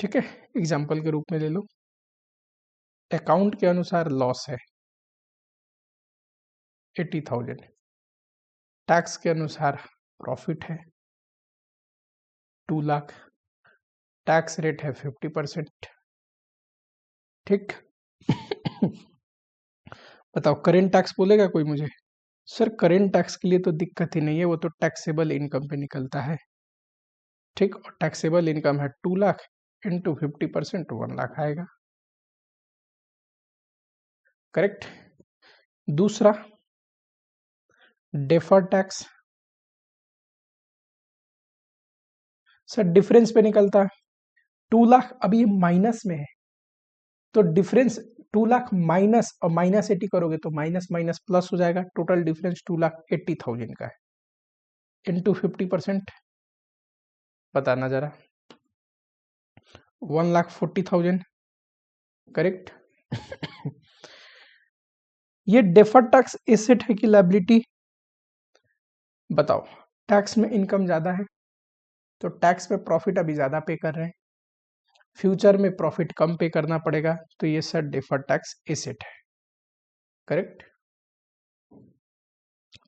ठीक है, एग्जाम्पल के रूप में ले लो, अकाउंट के अनुसार लॉस है 80,000, टैक्स के अनुसार प्रॉफिट है 2 लाख, टैक्स रेट है 50%। ठीक। बताओ करेंट टैक्स बोलेगा कोई मुझे? सर करेंट टैक्स के लिए तो दिक्कत ही नहीं है, वो तो टैक्सेबल इनकम पे निकलता है। ठीक, और टैक्सेबल इनकम है 2 लाख इंटू 50% 1 लाख आएगा। करेक्ट। दूसरा डेफर्ड टैक्स, सर डिफरेंस पे निकलता है 2 लाख, अभी ये माइनस में है तो डिफरेंस 2 लाख माइनस, और माइनस 80 करोगे तो माइनस माइनस प्लस हो जाएगा, टोटल डिफरेंस 2,80,000 का है, इंटू 50%, बताना जरा, 1,40,000। करेक्ट। ये डेफर्ड टैक्स एसेट है कि लायबिलिटी? बताओ, टैक्स में इनकम ज्यादा है तो टैक्स पे प्रॉफिट अभी ज्यादा पे कर रहे हैं, फ्यूचर में प्रॉफिट कम पे करना पड़ेगा, तो ये सर डेफर्ड टैक्स एसेट है। करेक्ट।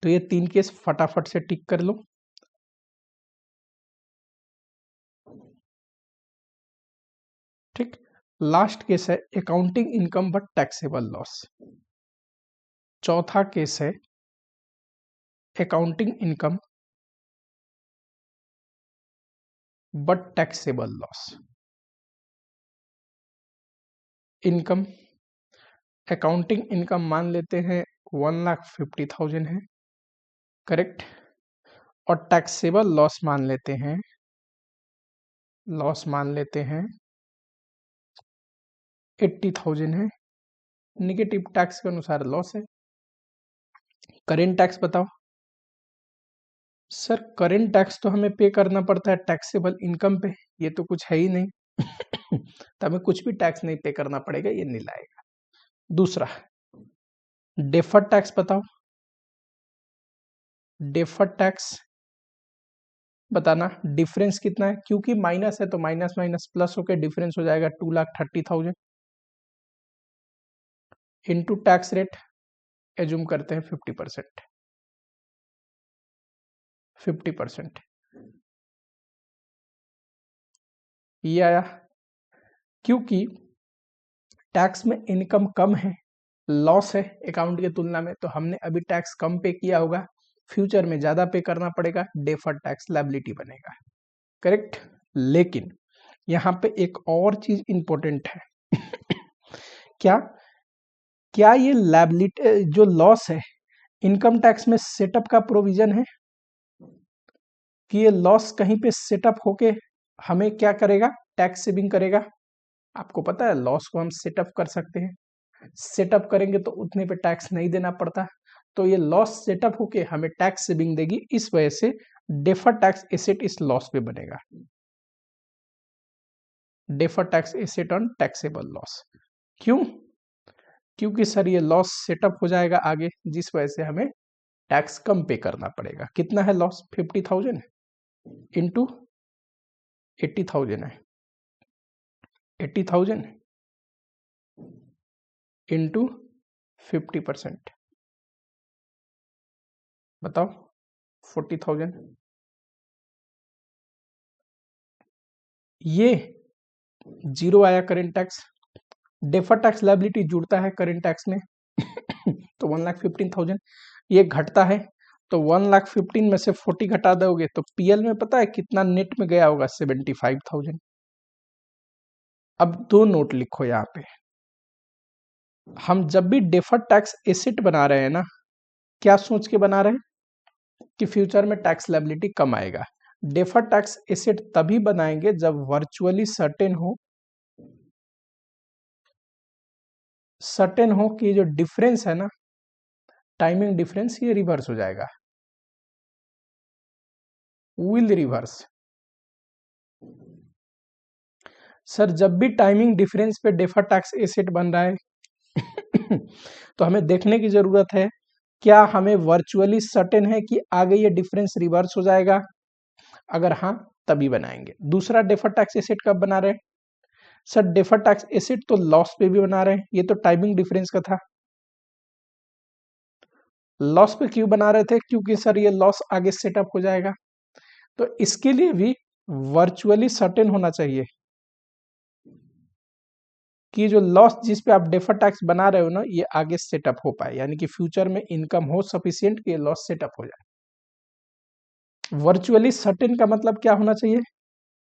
तो ये 3 केस फटाफट से टिक कर लो। ठीक। लास्ट केस है accounting income but taxable loss. चौथा केस है accounting income but taxable loss. Income, accounting income मान लेते हैं 1,50,000 है। करेक्ट। और टैक्सेबल लॉस मान लेते हैं, लॉस मान लेते हैं 80,000 है, निगेटिव टैक्स के अनुसार लॉस है। करेंट टैक्स बताओ। सर करेंट टैक्स तो हमें पे करना पड़ता है टैक्सेबल इनकम पे, ये तो कुछ है ही नहीं। तो हमें कुछ भी टैक्स नहीं पे करना पड़ेगा, ये नहीं लाएगा। दूसरा डेफर्ड टैक्स बताओ, डेफर्ड टैक्स बताना, डिफरेंस कितना है, क्योंकि माइनस है तो माइनस माइनस प्लस होकर डिफरेंस हो जाएगा 2,30,000 इंटू टैक्स रेट, एज्यूम करते हैं 50%, 50%। ये आया क्योंकि टैक्स में इनकम कम है, लॉस है अकाउंट की तुलना में, तो हमने अभी टैक्स कम पे किया होगा, फ्यूचर में ज्यादा पे करना पड़ेगा, डेफर्ड टैक्स लायबिलिटी बनेगा। करेक्ट। लेकिन यहाँ पे एक और चीज इंपॉर्टेंट है क्या क्या ये लायबिलिटी जो लॉस है इनकम टैक्स में सेटअप का प्रोविजन है कि ये लॉस कहीं पे सेटअप होके हमें क्या करेगा, टैक्स सेविंग करेगा। आपको पता है लॉस को हम सेटअप कर सकते हैं, सेटअप करेंगे तो उतने पे टैक्स नहीं देना पड़ता, तो ये लॉस सेटअप होके हमें टैक्स सेविंग देगी। इस वजह से डेफर्ड टैक्स एसेट इस लॉस पे बनेगा, deferred tax asset on taxable loss. क्यों? क्योंकि सर ये लॉस सेटअप हो जाएगा आगे, जिस वजह से हमें टैक्स कम पे करना पड़ेगा। कितना है लॉस? 50,000 इंटू 80,000 है, 80,000 इंटू 50%, बताओ 40,000। ये जीरो आया current tax, deferred tax liability जुड़ता है करेंट टैक्स में तो 1,15,000, ये घटता है तो 1,15,000 में से 40 घटा दोगे तो पीएल में पता है कितना नेट में गया होगा? 75,000। अब दो नोट लिखो यहाँ पे, हम जब भी डेफर्ड टैक्स एसेट बना रहे हैं ना, क्या सोच के बना रहे हैं कि फ्यूचर में टैक्स लायबिलिटी कम आएगा। डेफर्ड टैक्स एसेट तभी बनाएंगे जब वर्चुअली सर्टेन हो कि जो डिफरेंस है ना, टाइमिंग डिफरेंस, ये रिवर्स हो जाएगा, विल रिवर्स। सर जब भी टाइमिंग डिफरेंस पे डेफर्ड टैक्स एसेट बन रहा है तो हमें देखने की जरूरत है क्या हमें वर्चुअली सर्टेन है कि आगे ये डिफरेंस रिवर्स हो जाएगा। अगर हाँ तभी बनाएंगे। दूसरा, डेफर्ड टैक्स एसेट कब बना रहे हैं? सर डेफर्ड टैक्स एसेट तो लॉस पे भी बना रहे हैं, ये तो टाइमिंग डिफरेंस का था। लॉस पे क्यों बना रहे थे? क्योंकि सर ये लॉस आगे सेटअप हो जाएगा, तो इसके लिए भी वर्चुअली सर्टेन होना चाहिए कि जो लॉस जिस पे आप डेफर्ड टैक्स बना रहे हो ना, ये आगे सेटअप हो पाए, यानी कि फ्यूचर में इनकम हो सफिशिएंट कि ये लॉस सेटअप हो जाए। वर्चुअली सर्टेन का मतलब क्या होना चाहिए?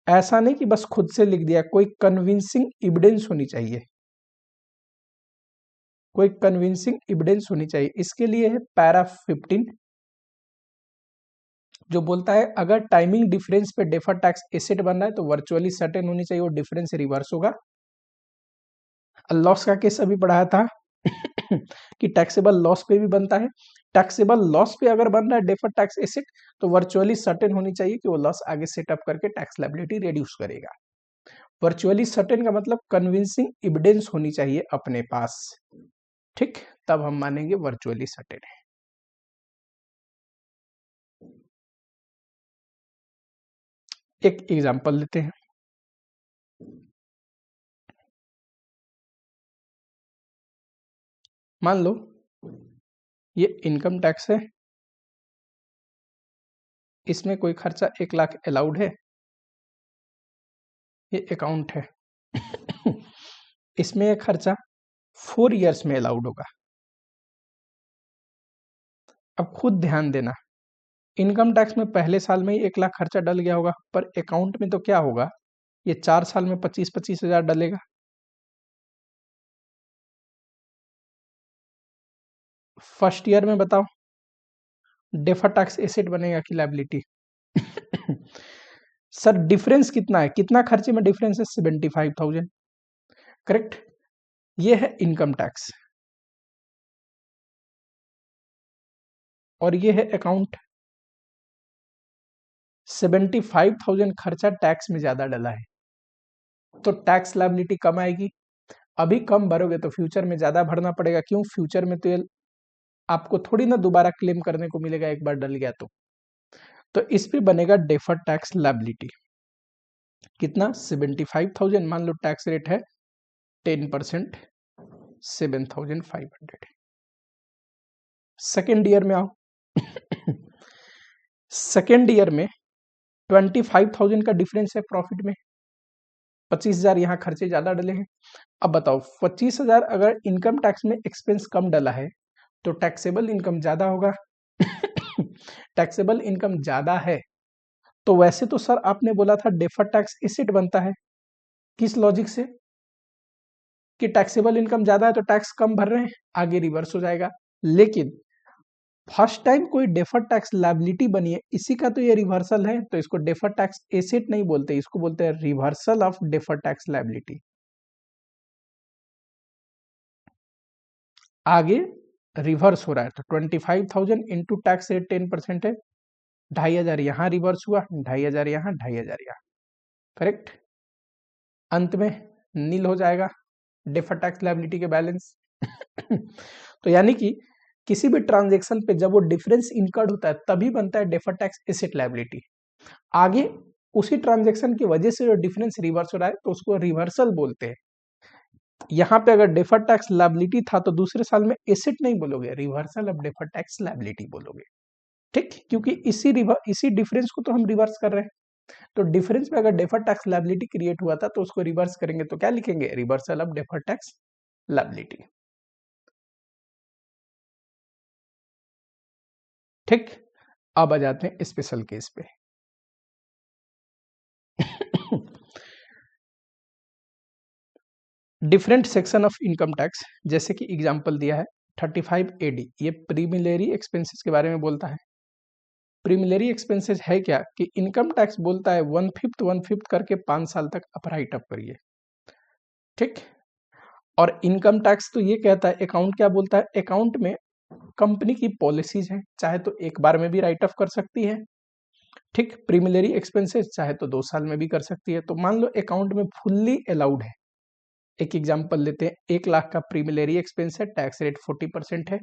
ऐसा नहीं कि बस खुद से लिख दिया, कोई कन्विंसिंग एविडेंस होनी चाहिए, कोई कन्विंसिंग एविडेंस होनी चाहिए। इसके लिए है पैरा 15 जो बोलता है अगर टाइमिंग डिफरेंस पे डेफर्ड टैक्स एसेट बन रहा है तो वर्चुअली सर्टेन होनी चाहिए, वो डिफरेंस रिवर्स होगा। लॉस का केस अभी पढ़ाया था कि टैक्सेबल लॉस पे भी बनता है। टैक्सेबल लॉस पे अगर बन रहा है डेफर्ड टैक्स एसेट तो वर्चुअली सर्टेन होनी चाहिए कि वो लॉस आगे सेटअप करके टैक्स लायबिलिटी रिड्यूस करेगा। वर्चुअली सर्टेन का मतलब कन्विंसिंग एविडेंस होनी चाहिए अपने पास, ठीक, तब हम मानेंगे वर्चुअली सर्टेन है। एक एग्जांपल लेते हैं। मान लो ये इनकम टैक्स है, इसमें कोई खर्चा 1 लाख अलाउड है, ये अकाउंट है इसमें ये खर्चा 4 इयर्स में अलाउड होगा। अब खुद ध्यान देना, इनकम टैक्स में पहले साल में ही 1 लाख खर्चा डल गया होगा, पर अकाउंट में तो क्या होगा, ये 4 साल में 25-25 हजार डलेगा। फर्स्ट ईयर में बताओ डेफर्ड टैक्स एसेट बनेगा कि लायबिलिटी? सर डिफरेंस कितना है, कितना खर्चे में डिफरेंस है? 75,000। करेक्ट। ये है इनकम टैक्स और ये है अकाउंट। 75,000 खर्चा टैक्स में ज्यादा डला है तो टैक्स लायबिलिटी कम आएगी। अभी कम भरोगे तो फ्यूचर में ज्यादा भरना पड़ेगा। क्यों? फ्यूचर में तो ये आपको थोड़ी ना दोबारा क्लेम करने को मिलेगा एक बार डल गया तो इस पे बनेगा डेफर्ड टैक्स लायबिलिटी। कितना? 75,000। मान लो टैक्स रेट है 10%, 7,500। सेकेंड ईयर में आओ सेकेंड ईयर में 25,000 का डिफरेंस है प्रॉफिट में, 25,000 यहाँ खर्चे ज्यादा डले हैं। अब बताओ 25,000 अगर इनकम टैक्स में एक्सपेंस कम डला है तो टैक्सेबल इनकम ज्यादा होगा टैक्सेबल इनकम ज्यादा है तो वैसे तो सर आपने बोला था डेफर्ड टैक्स एसेट बनता है, किस लॉजिक से कि टैक्सेबल इनकम ज्यादा है तो टैक्स कम भर रहे हैं, आगे रिवर्स हो जाएगा। लेकिन फर्स्ट टाइम कोई डेफर्ड टैक्स लायबिलिटी बनी है, इसी का तो ये रिवर्सल है, तो इसको डेफर्ड टैक्स एसेट नहीं बोलते, इसको बोलते हैं reversal of deferred tax liability. आगे रिवर्स हो रहा है तो 25,000 इंटू टैक्स रेट 10% है, 2,500 यहाँ रिवर्स हुआ, 2,500 यहाँ, 2,500 यहाँ, करेक्ट। अंत में नील हो जाएगा डेफर्ड टैक्स लायबिलिटी के बैलेंस। तो यानी कि किसी भी ट्रांजैक्शन पे जब वो डिफरेंस इनकर्ड होता है तभी बनता है डेफर्ड टैक्स एसेट लायबिलिटी। आगे उसी ट्रांजैक्शन की वजह से जो डिफरेंस रिवर्स हो रहा है तो उसको रिवर्सल बोलते हैं। यहाँ पे अगर डेफर्ड टैक्स लायबिलिटी था तो दूसरे साल में एसेट नहीं बोलोगे, reversal of deferred tax liability बोलोगे, ठीक, क्योंकि इसी डिफरेंस को तो हम रिवर्स कर रहे हैं। तो डिफरेंस में अगर डेफर्ड टैक्स लायबिलिटी क्रिएट हुआ था तो उसको रिवर्स करेंगे तो क्या लिखेंगे, reversal of deferred tax liability, ठीक। अब आ जाते हैं स्पेशल केस पे। Different section of income tax, जैसे कि एग्जांपल दिया है 35 एडी, ये प्रीमिलरी एक्सपेंसेस के बारे में बोलता है। प्रीमिलरी एक्सपेंसेस है क्या कि इनकम टैक्स बोलता है 1/5 करके 5 साल तक आप राइट अप करिए, ठीक। और इनकम टैक्स तो ये कहता है, अकाउंट क्या बोलता है, अकाउंट में कंपनी की पॉलिसीज है, चाहे तो एक बार में भी राइट ऑफ कर सकती है, ठीक। प्रीमिलरी एक्सपेंसेस चाहे तो 2 साल में भी कर सकती है। तो मान लो अकाउंट में फुल्ली अलाउड है, एक एग्जांपल लेते हैं, 1 लाख का प्रीमिलरी एक्सपेंस है, टैक्स रेट 40% है,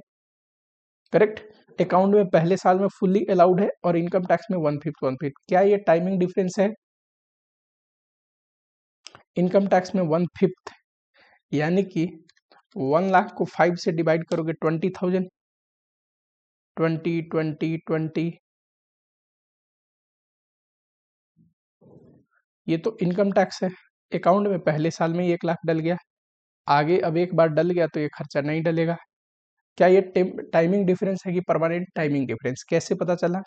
करेक्ट। अकाउंट में पहले साल में फुल्ली अलाउड है और इनकम टैक्स में 1/5, क्या ये टाइमिंग डिफरेंस है, इनकम टैक्स में 1/5, यानी कि 1 लाख को 5 से डिवाइड करोगे 20,000, 20 20 20, ये तो इनकम टैक्स है। अकाउंट में पहले साल में 1 लाख डल गया, आगे अब एक बार डल गया तो ये खर्चा नहीं डलेगा। क्या ये टाइमिंग डिफरेंस है कि परमानेंट टाइमिंग डिफरेंस, कैसे पता चला,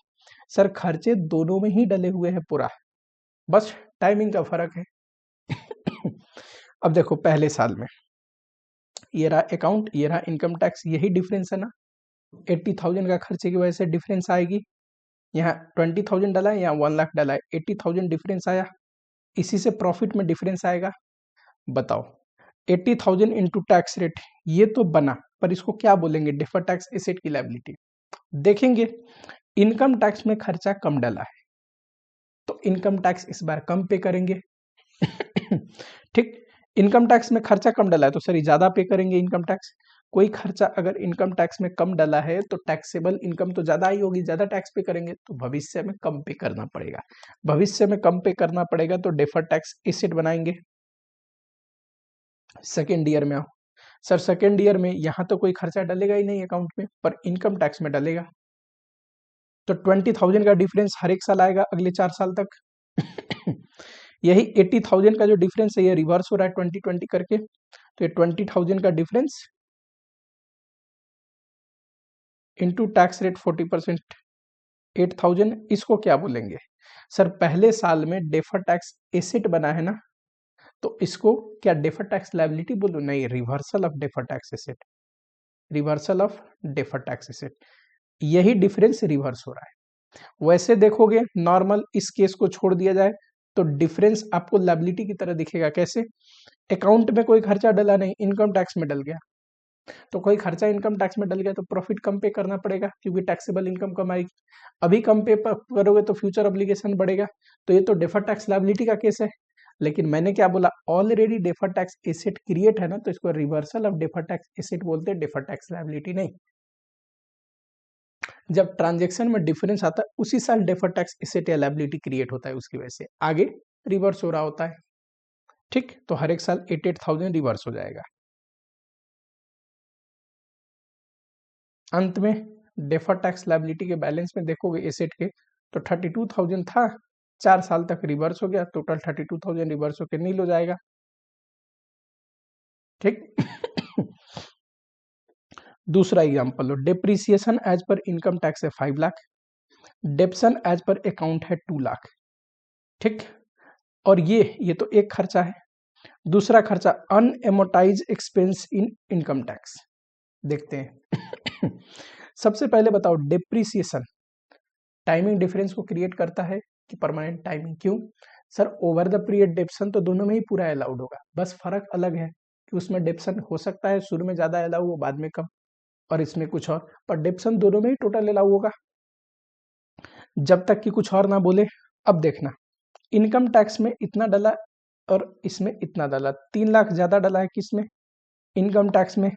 सर खर्चे दोनों में ही डले हुए हैं पूरा, बस टाइमिंग का फर्क है। अब देखो पहले साल में ये रहा अकाउंट, ये रहा इनकम टैक्स, यही डिफरेंस है ना, 80,000 का खर्चे की वजह से डिफरेंस आएगी, यहाँ 20,000 डला है, यहाँ 1 लाख डला है, 80,000 डिफरेंस आया, इसी से प्रॉफिट में डिफरेंस आएगा। बताओ 80,000 इंटू टैक्स रेट, ये तो बना, पर इसको क्या बोलेंगे, डेफर्ड टैक्स एसेट की लायबिलिटी। देखेंगे इनकम टैक्स में खर्चा कम डला है तो इनकम टैक्स इस बार कम पे करेंगे, ठीक। इनकम टैक्स में खर्चा कम डला है तो सर ज्यादा पे करेंगे इनकम टैक्स। कोई खर्चा अगर इनकम टैक्स में कम डला है तो टैक्सेबल इनकम तो ज्यादा ही होगी, ज्यादा टैक्स पे करेंगे, तो भविष्य में कम पे करना पड़ेगा, भविष्य में कम पे करना पड़ेगा तो डेफर्ड टैक्स एसेट बनाएंगे। सेकेंड ईयर में आओ, सर सेकेंड ईयर में यहाँ तो कोई खर्चा डलेगा ही नहीं अकाउंट में, पर इनकम टैक्स में डलेगा, तो 20,000 का डिफरेंस हर एक साल आएगा अगले 4 साल तक। यही 80,000 का जो डिफरेंस है ये रिवर्स हो रहा है 2020 करके, तो ये 20,000 का डिफरेंस इंटू टैक्स रेट 40%, 8,000, इसको क्या बोलेंगे, सर पहले साल में डेफर्ड टैक्स एसेट बना है ना, तो इसको क्या डेफर्ड टैक्स लायबिलिटी बोलो, नहीं, reversal of deferred tax asset, reversal of deferred tax asset, यही डिफरेंस रिवर्स हो रहा है। वैसे देखोगे नॉर्मल इस केस को छोड़ दिया जाए तो डिफरेंस आपको लायबिलिटी की तरह दिखेगा, कैसे, अकाउंट में कोई खर्चा डला नहीं, इनकम टैक्स में डल गया, तो कोई खर्चा इनकम टैक्स में डल गया तो प्रॉफिट कम पे करना पड़ेगा क्योंकि टैक्सेबल इनकम कम आएगी, अभी कम पे करोगे तो फ्यूचर ऑब्लिगेशन बढ़ेगा, तो ये तो डेफर्ड टैक्स लायबिलिटी का केस है। लेकिन मैंने क्या बोला, already deferred tax asset create है ना, तो इसको reversal of deferred tax asset बोलते हैं, डेफर्ड टैक्स लायबिलिटी नहीं। जब ट्रांजैक्शन में डिफरेंस आता है उसी साल डेफर्ड टैक्स एसेट या लायबिलिटी क्रिएट होता है, उसकी वजह से आगे रिवर्स हो रहा होता है, ठीक। तो हर एक साल 88,000 रिवर्स हो जाएगा। अंत में डेफर्ड टैक्स लायबिलिटी के बैलेंस में देखोगे एसेट के तो 32,000 था, 4 साल तक रिवर्स हो गया, टोटल 32,000 रिवर्स होकर नील हो जाएगा, ठीक। दूसरा एग्जांपल लो, depreciation as per income tax है 5 lakh, depreciation as per account है 2 लाख, ठीक। और ये तो एक खर्चा है। दूसरा खर्चा अनएमोटाइज एक्सपेंस इन इनकम टैक्स, देखते हैं। सबसे पहले बताओ डेप्रिसिएशन टाइमिंग डिफरेंस को क्रिएट करता है कि परमानेंट टाइमिंग? क्यों सर? ओवर द पीरियड डेप्सन तो दोनों में ही पूरा अलाउड होगा, बस फर्क अलग है कि उसमें डेप्सन हो सकता है शुरू में ज्यादा अलाउ हो, बाद में कम, और इसमें कुछ और, पर डेप्सन दोनों में ही टोटल अलाउ होगा जब तक कि कुछ और ना बोले। अब देखना, इनकम टैक्स में इतना डला और इसमें इतना डला, 3 लाख ज्यादा डला है किसमें? इनकम टैक्स में।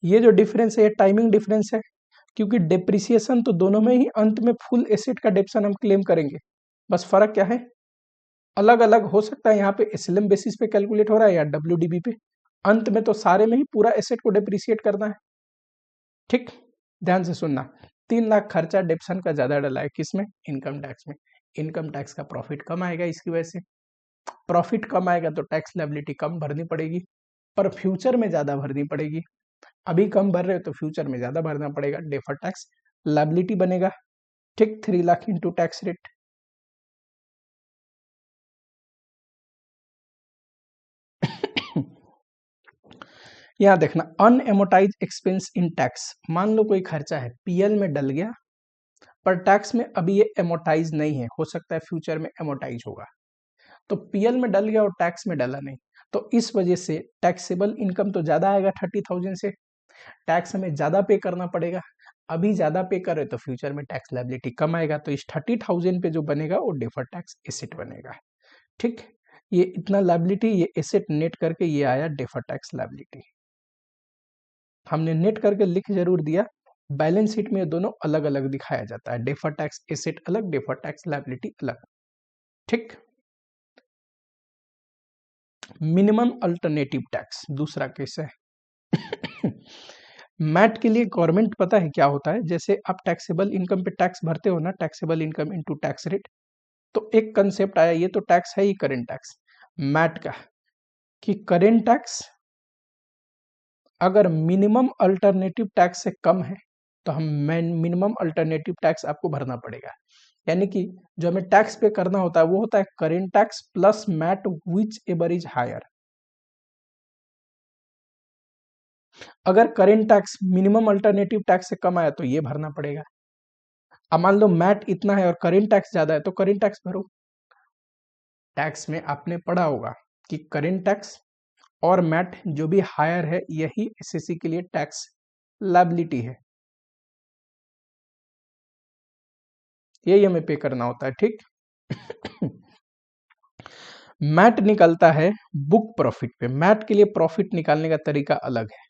ये जो डिफरेंस है ये टाइमिंग डिफरेंस है, क्योंकि डेप्रिसिएशन तो दोनों में ही अंत में फुल एसेट का डेप्सन हम क्लेम करेंगे, बस फर्क क्या है? अलग अलग हो सकता है, यहाँ पे एसएलएम बेसिस पे कैलकुलेट हो रहा है या डब्ल्यूडीबी पे, अंत में तो सारे में ही पूरा एसेट को डेप्रिसिएट करना है, ठीक। ध्यान से सुनना, 3 लाख खर्चा डेप्सन का ज्यादा डला है किसमें? इनकम टैक्स में। इनकम टैक्स का प्रॉफिट कम आएगा, इसकी वजह से प्रॉफिट कम आएगा तो टैक्स लायबिलिटी कम भरनी पड़ेगी, पर फ्यूचर में ज्यादा भरनी पड़ेगी। अभी कम भर रहे हो तो फ्यूचर में ज्यादा भरना पड़ेगा, डेफर टैक्स लायबिलिटी बनेगा, ठीक। 3 लाख इंटू टैक्स रेट। यहाँ देखना, अनएमोटाइज एक्सपेंस इन टैक्स, मान लो कोई खर्चा है पीएल में डल गया, पर टैक्स में अभी ये एमोटाइज नहीं है, हो सकता है फ्यूचर में एमोटाइज होगा, तो पीएल में डल गया और टैक्स में डला नहीं, तो इस वजह से टैक्सेबल इनकम तो ज्यादा आएगा 30,000 से, टैक्स हमें ज्यादा पे करना पड़ेगा। अभी ज्यादा पे करे तो फ्यूचर में टैक्स लायबिलिटी कम आएगा, तो इस 30,000 पे जो बनेगा वो डेफर टैक्स एसेट बनेगा, ठीक। ये इतना लायबिलिटी, ये एसेट नेट करके ये आया डेफर टैक्स लायबिलिटी। हमने नेट करके लिख जरूर दिया, बैलेंस शीट में ये दोनों अलग अलग दिखाया जाता है, डेफर टैक्स एसेट अलग, डेफर टैक्स लायबिलिटी अलग, ठीक। मिनिमम अल्टरनेटिव टैक्स दूसरा केस है। मैट के लिए गवर्नमेंट पता है क्या होता है, जैसे आप टैक्सेबल इनकम पे टैक्स भरते हो ना, taxable income into tax rate, तो एक कंसेप्ट आया, ये तो टैक्स है ही करेंट टैक्स मैट का, कि करेंट टैक्स अगर मिनिमम अल्टरनेटिव टैक्स से कम है तो हम मिनिमम अल्टरनेटिव टैक्स आपको भरना पड़ेगा, यानी कि जो हमें टैक्स पे करना होता है वो होता है current tax plus MAT whichever is higher. अगर current tax minimum alternative tax से कम आया तो ये भरना पड़ेगा। अब मान लो मैट इतना है और करेंट टैक्स ज्यादा है तो करेंट टैक्स भरो। टैक्स में आपने पढ़ा होगा कि करेंट टैक्स और मैट जो भी हायर है यही एसएससी के लिए टैक्स लायबिलिटी है, यही हमें पे करना होता है, ठीक। मैट निकलता है बुक प्रॉफिट पे, मैट के लिए प्रॉफिट निकालने का तरीका अलग है,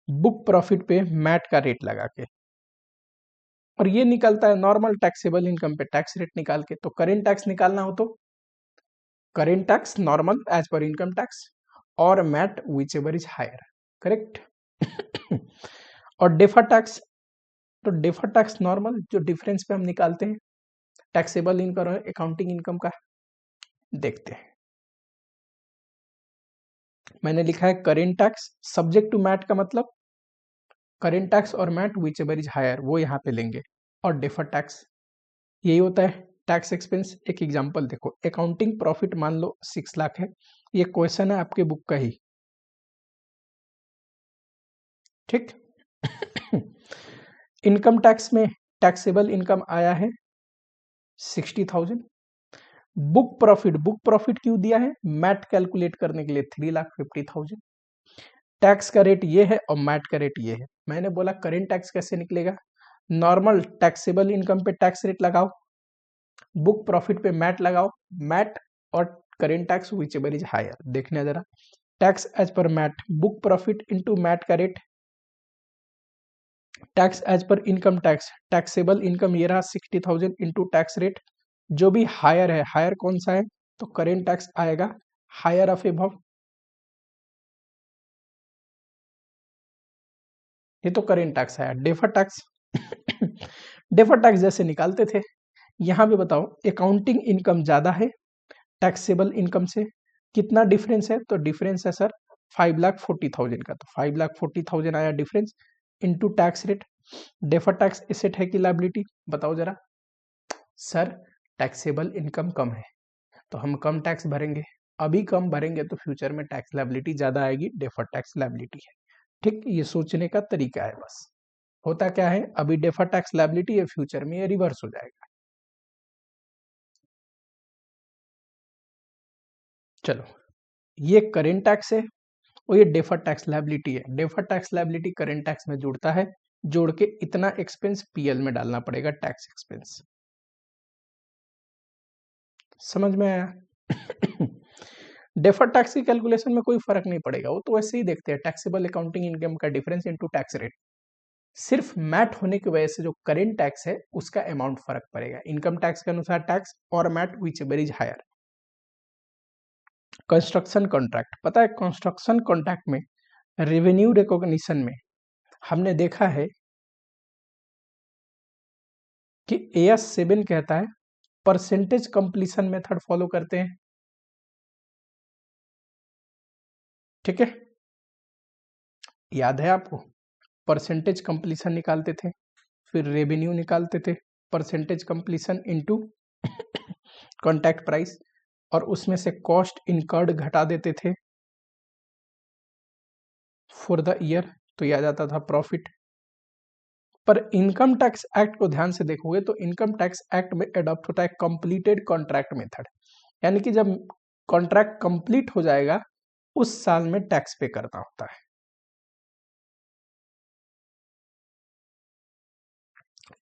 बुक प्रॉफिट पे मैट का रेट लगा के, और ये निकलता है नॉर्मल टैक्सेबल इनकम पे टैक्स रेट निकाल के। तो करेंट टैक्स निकालना हो तो current tax normal as per income tax और MAT whichever is higher, correct. और डेफर टैक्स, तो डेफर टैक्स नॉर्मल जो डिफरेंस पे हम निकालते हैं टैक्सेबल इनकम और अकाउंटिंग इनकम का, देखते हैं। मैंने लिखा है current tax subject to MAT, का मतलब करेंट टैक्स और MAT whichever is higher वो यहाँ पे लेंगे, और डेफर टैक्स यही होता है टैक्स एक्सपेंस। एक एग्जांपल देखो, अकाउंटिंग प्रॉफिट मान लो 6 लाख है, ये क्वेश्चन है आपके बुक का ही, ठीक। इनकम टैक्स में टैक्सेबल इनकम आया है 60,000, बुक प्रॉफिट क्यों दिया है? मैट कैलकुलेट करने के लिए 3,50,000। टैक्स का रेट ये है और मैट का रेट ये है। मैंने बोला करेंट टैक्स कैसे निकलेगा, नॉर्मल टैक्सेबल इनकम पे टैक्स रेट लगाओ, बुक प्रॉफिट पे मैट लगाओ, मैट और current tax whichever is higher. देखने जरा, tax as per MAT book profit into MAT का rate, tax as per income tax taxable income ये रहा 60,000 इनटू टैक्स रेट, जो भी हायर है, हायर कौन सा है तो करेंट टैक्स आएगा हायर ऑफ एबव, ये तो करेंट टैक्स है। डेफर टैक्स डेफर टैक्स जैसे निकालते थे, यहां पे बताओ अकाउंटिंग इनकम ज्यादा है टैक्सेबल इनकम से, कितना डिफरेंस है तो डिफरेंस है सर 5,40,000 का, तो 5,40,000 आया difference into tax rate. Deferred tax asset है कि लायबिलिटी, बताओ जरा। सर टैक्सेबल इनकम कम है तो हम कम टैक्स भरेंगे, अभी कम भरेंगे तो फ्यूचर में टैक्स लायबिलिटी ज्यादा आएगी, डेफर्ड टैक्स लायबिलिटी है। ठीक, ये सोचने का तरीका है बस। होता क्या है, अभी डेफर्ड टैक्स लायबिलिटी है, फ्यूचर में ये रिवर्स हो जाएगा। चलो, ये करेंट टैक्स है और ये डेफर्ड टैक्स लायबिलिटी है। Deferred tax liability current tax में जुड़ता है, जोड़ के इतना एक्सपेंस पीएल में डालना पड़ेगा, टैक्स एक्सपेंस। समझ में आया? डेफर्ड टैक्स की कैलकुलेशन में कोई फर्क नहीं पड़ेगा, वो तो वैसे ही देखते हैं टैक्सेबल अकाउंटिंग इनकम का डिफरेंस इनटू टैक्स रेट। सिर्फ मैट होने की वजह से जो करेंट टैक्स है उसका अमाउंट फर्क पड़ेगा, इनकम टैक्स के अनुसार टैक्स और MAT whichever is higher. Construction contract, पता है कंस्ट्रक्शन कॉन्ट्रैक्ट में रेवेन्यू रिकॉग्निशन में हमने देखा है कि AS7 कहता है परसेंटेज कंप्लीशन मेथड फॉलो करते हैं। ठीक है, याद है आपको? परसेंटेज कंप्लीशन निकालते थे, फिर रेवेन्यू निकालते थे, percentage completion into contract price, और उसमें से कॉस्ट इनकर्ड घटा देते थे फॉर द ईयर, तो यह आ जाता था प्रॉफिट। पर इनकम टैक्स एक्ट को ध्यान से देखोगे तो इनकम टैक्स एक्ट में अडॉप्ट होता है कंप्लीटेड कॉन्ट्रैक्ट मेथड, यानी कि जब कॉन्ट्रैक्ट कंप्लीट हो जाएगा उस साल में टैक्स पे करना होता है।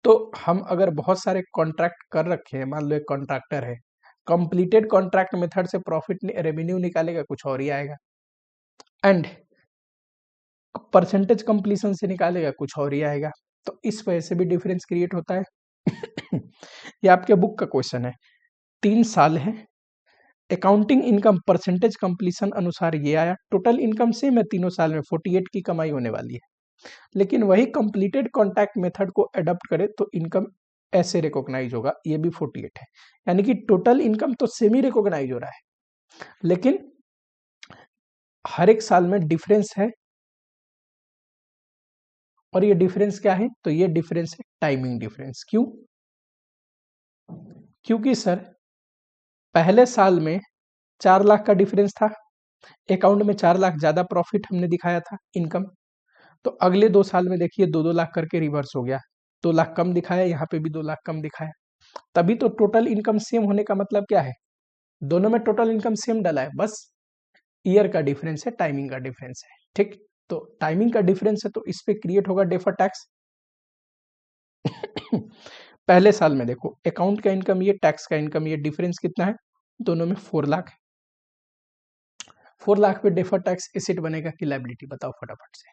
तो हम अगर बहुत सारे कॉन्ट्रैक्ट कर रखे हैं, मान लो एक कॉन्ट्रैक्टर है, कंप्लीटेड कॉन्ट्रैक्ट मेथड से प्रॉफिट रेवेन्यू निकालेगा, कुछ और ही आएगा, एंड परसेंटेज कंप्लीशन से निकालेगा, कुछ और ही आएगा। तो इस वजह से भी डिफरेंस क्रिएट होता है। ये आपके बुक का क्वेश्चन है, 3 साल है, अकाउंटिंग इनकम परसेंटेज कंप्लीशन अनुसार ये आया, टोटल इनकम सेम है तीनों साल में, 48 की कमाई होने वाली है, लेकिन वही कंप्लीटेड कॉन्ट्रैक्ट मेथड को अडॉप्ट करे तो इनकम ऐसे रिकॉग्नाइज होगा, ये भी 48 है, यानी कि टोटल इनकम तो सेम ही रिकॉग्नाइज हो रहा है, लेकिन हर एक साल में डिफरेंस है। और ये डिफरेंस क्या है, तो ये डिफरेंस है टाइमिंग डिफरेंस। क्यों? क्योंकि सर पहले साल में 4 लाख का डिफरेंस था, अकाउंट में 4 लाख ज्यादा प्रॉफिट हमने दिखाया था इनकम, तो अगले 2 साल में देखिए 2-2 लाख करके रिवर्स हो गया, 2 लाख कम दिखाया, यहाँ पे भी 2 लाख कम दिखाया, तभी तो टोटल इनकम सेम होने का मतलब क्या है, दोनों में टोटल इनकम सेम डाला है, बस ईयर का डिफरेंस है, टाइमिंग का डिफरेंस है। ठीक, तो टाइमिंग का डिफरेंस है तो इस पे क्रिएट होगा डेफर टैक्स। पहले साल में देखो अकाउंट का इनकम ये, टैक्स का इनकम ये, डिफरेंस कितना है, दोनों में 4 लाख है, 4 लाख पे डेफर टैक्स एसेट बनेगा कि लायबिलिटी, बताओ फटाफट से।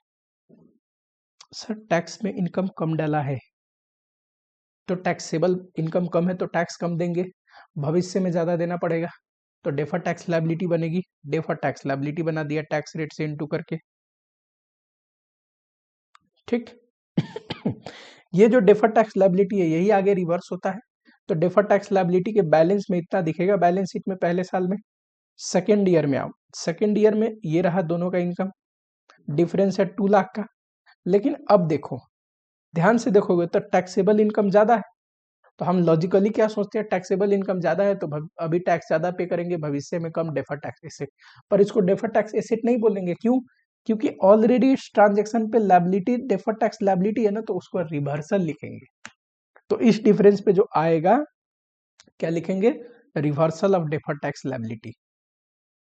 सर टैक्स में इनकम कम डाला है तो टैक्सेबल इनकम कम है तो टैक्स कम देंगे, भविष्य में ज्यादा देना पड़ेगा, तो डेफर टैक्स लायबिलिटी बनेगी, डेफर टैक्स लायबिलिटी बना दिया टैक्स रेट से इनटू करके। ठीक। ये जो डेफर टैक्स लायबिलिटी है यही आगे रिवर्स होता है, तो डेफर टैक्स लायबिलिटी के बैलेंस में इतना दिखेगा बैलेंस शीट में पहले साल में। सेकेंड ईयर में आओ, सेकेंड ईयर में ये रहा दोनों का इनकम, डिफरेंस है 2 लाख का, लेकिन अब देखो ध्यान से देखोगे तो टैक्सेबल इनकम ज्यादा है, तो हम लॉजिकली क्या सोचते हैं, टैक्सेबल इनकम ज्यादा है तो अभी टैक्स ज्यादा पे करेंगे, भविष्य में कम, डेफर टैक्स एसेट। पर इसको डेफर टैक्स एसेट नहीं बोलेंगे, क्यों? क्योंकि ऑलरेडी इस ट्रांजेक्शन पे लायबिलिटी, डेफर टैक्स लायबिलिटी है ना, तो उसको रिवर्सल लिखेंगे, तो इस डिफरेंस पे जो आएगा क्या लिखेंगे, reversal of defer tax liability.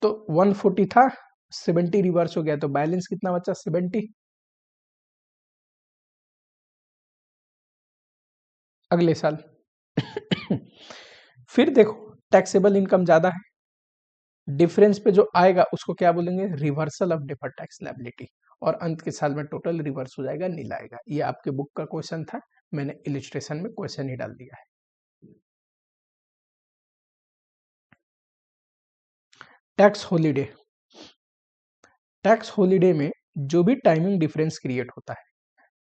तो 140 था, 70 रिवर्स हो गया, तो बैलेंस कितना बचा, 70। अगले साल फिर देखो टैक्सेबल इनकम ज्यादा है, डिफरेंस पे जो आएगा उसको क्या बोलेंगे, reversal of deferred tax liability, और अंत के साल में टोटल रिवर्स हो जाएगा, नील आएगा। ये आपके बुक का क्वेश्चन था, मैंने इलिस्ट्रेशन में क्वेश्चन ही डाल दिया है। टैक्स हॉलीडे, टैक्स हॉलीडे में जो भी टाइमिंग डिफरेंस क्रिएट होता है,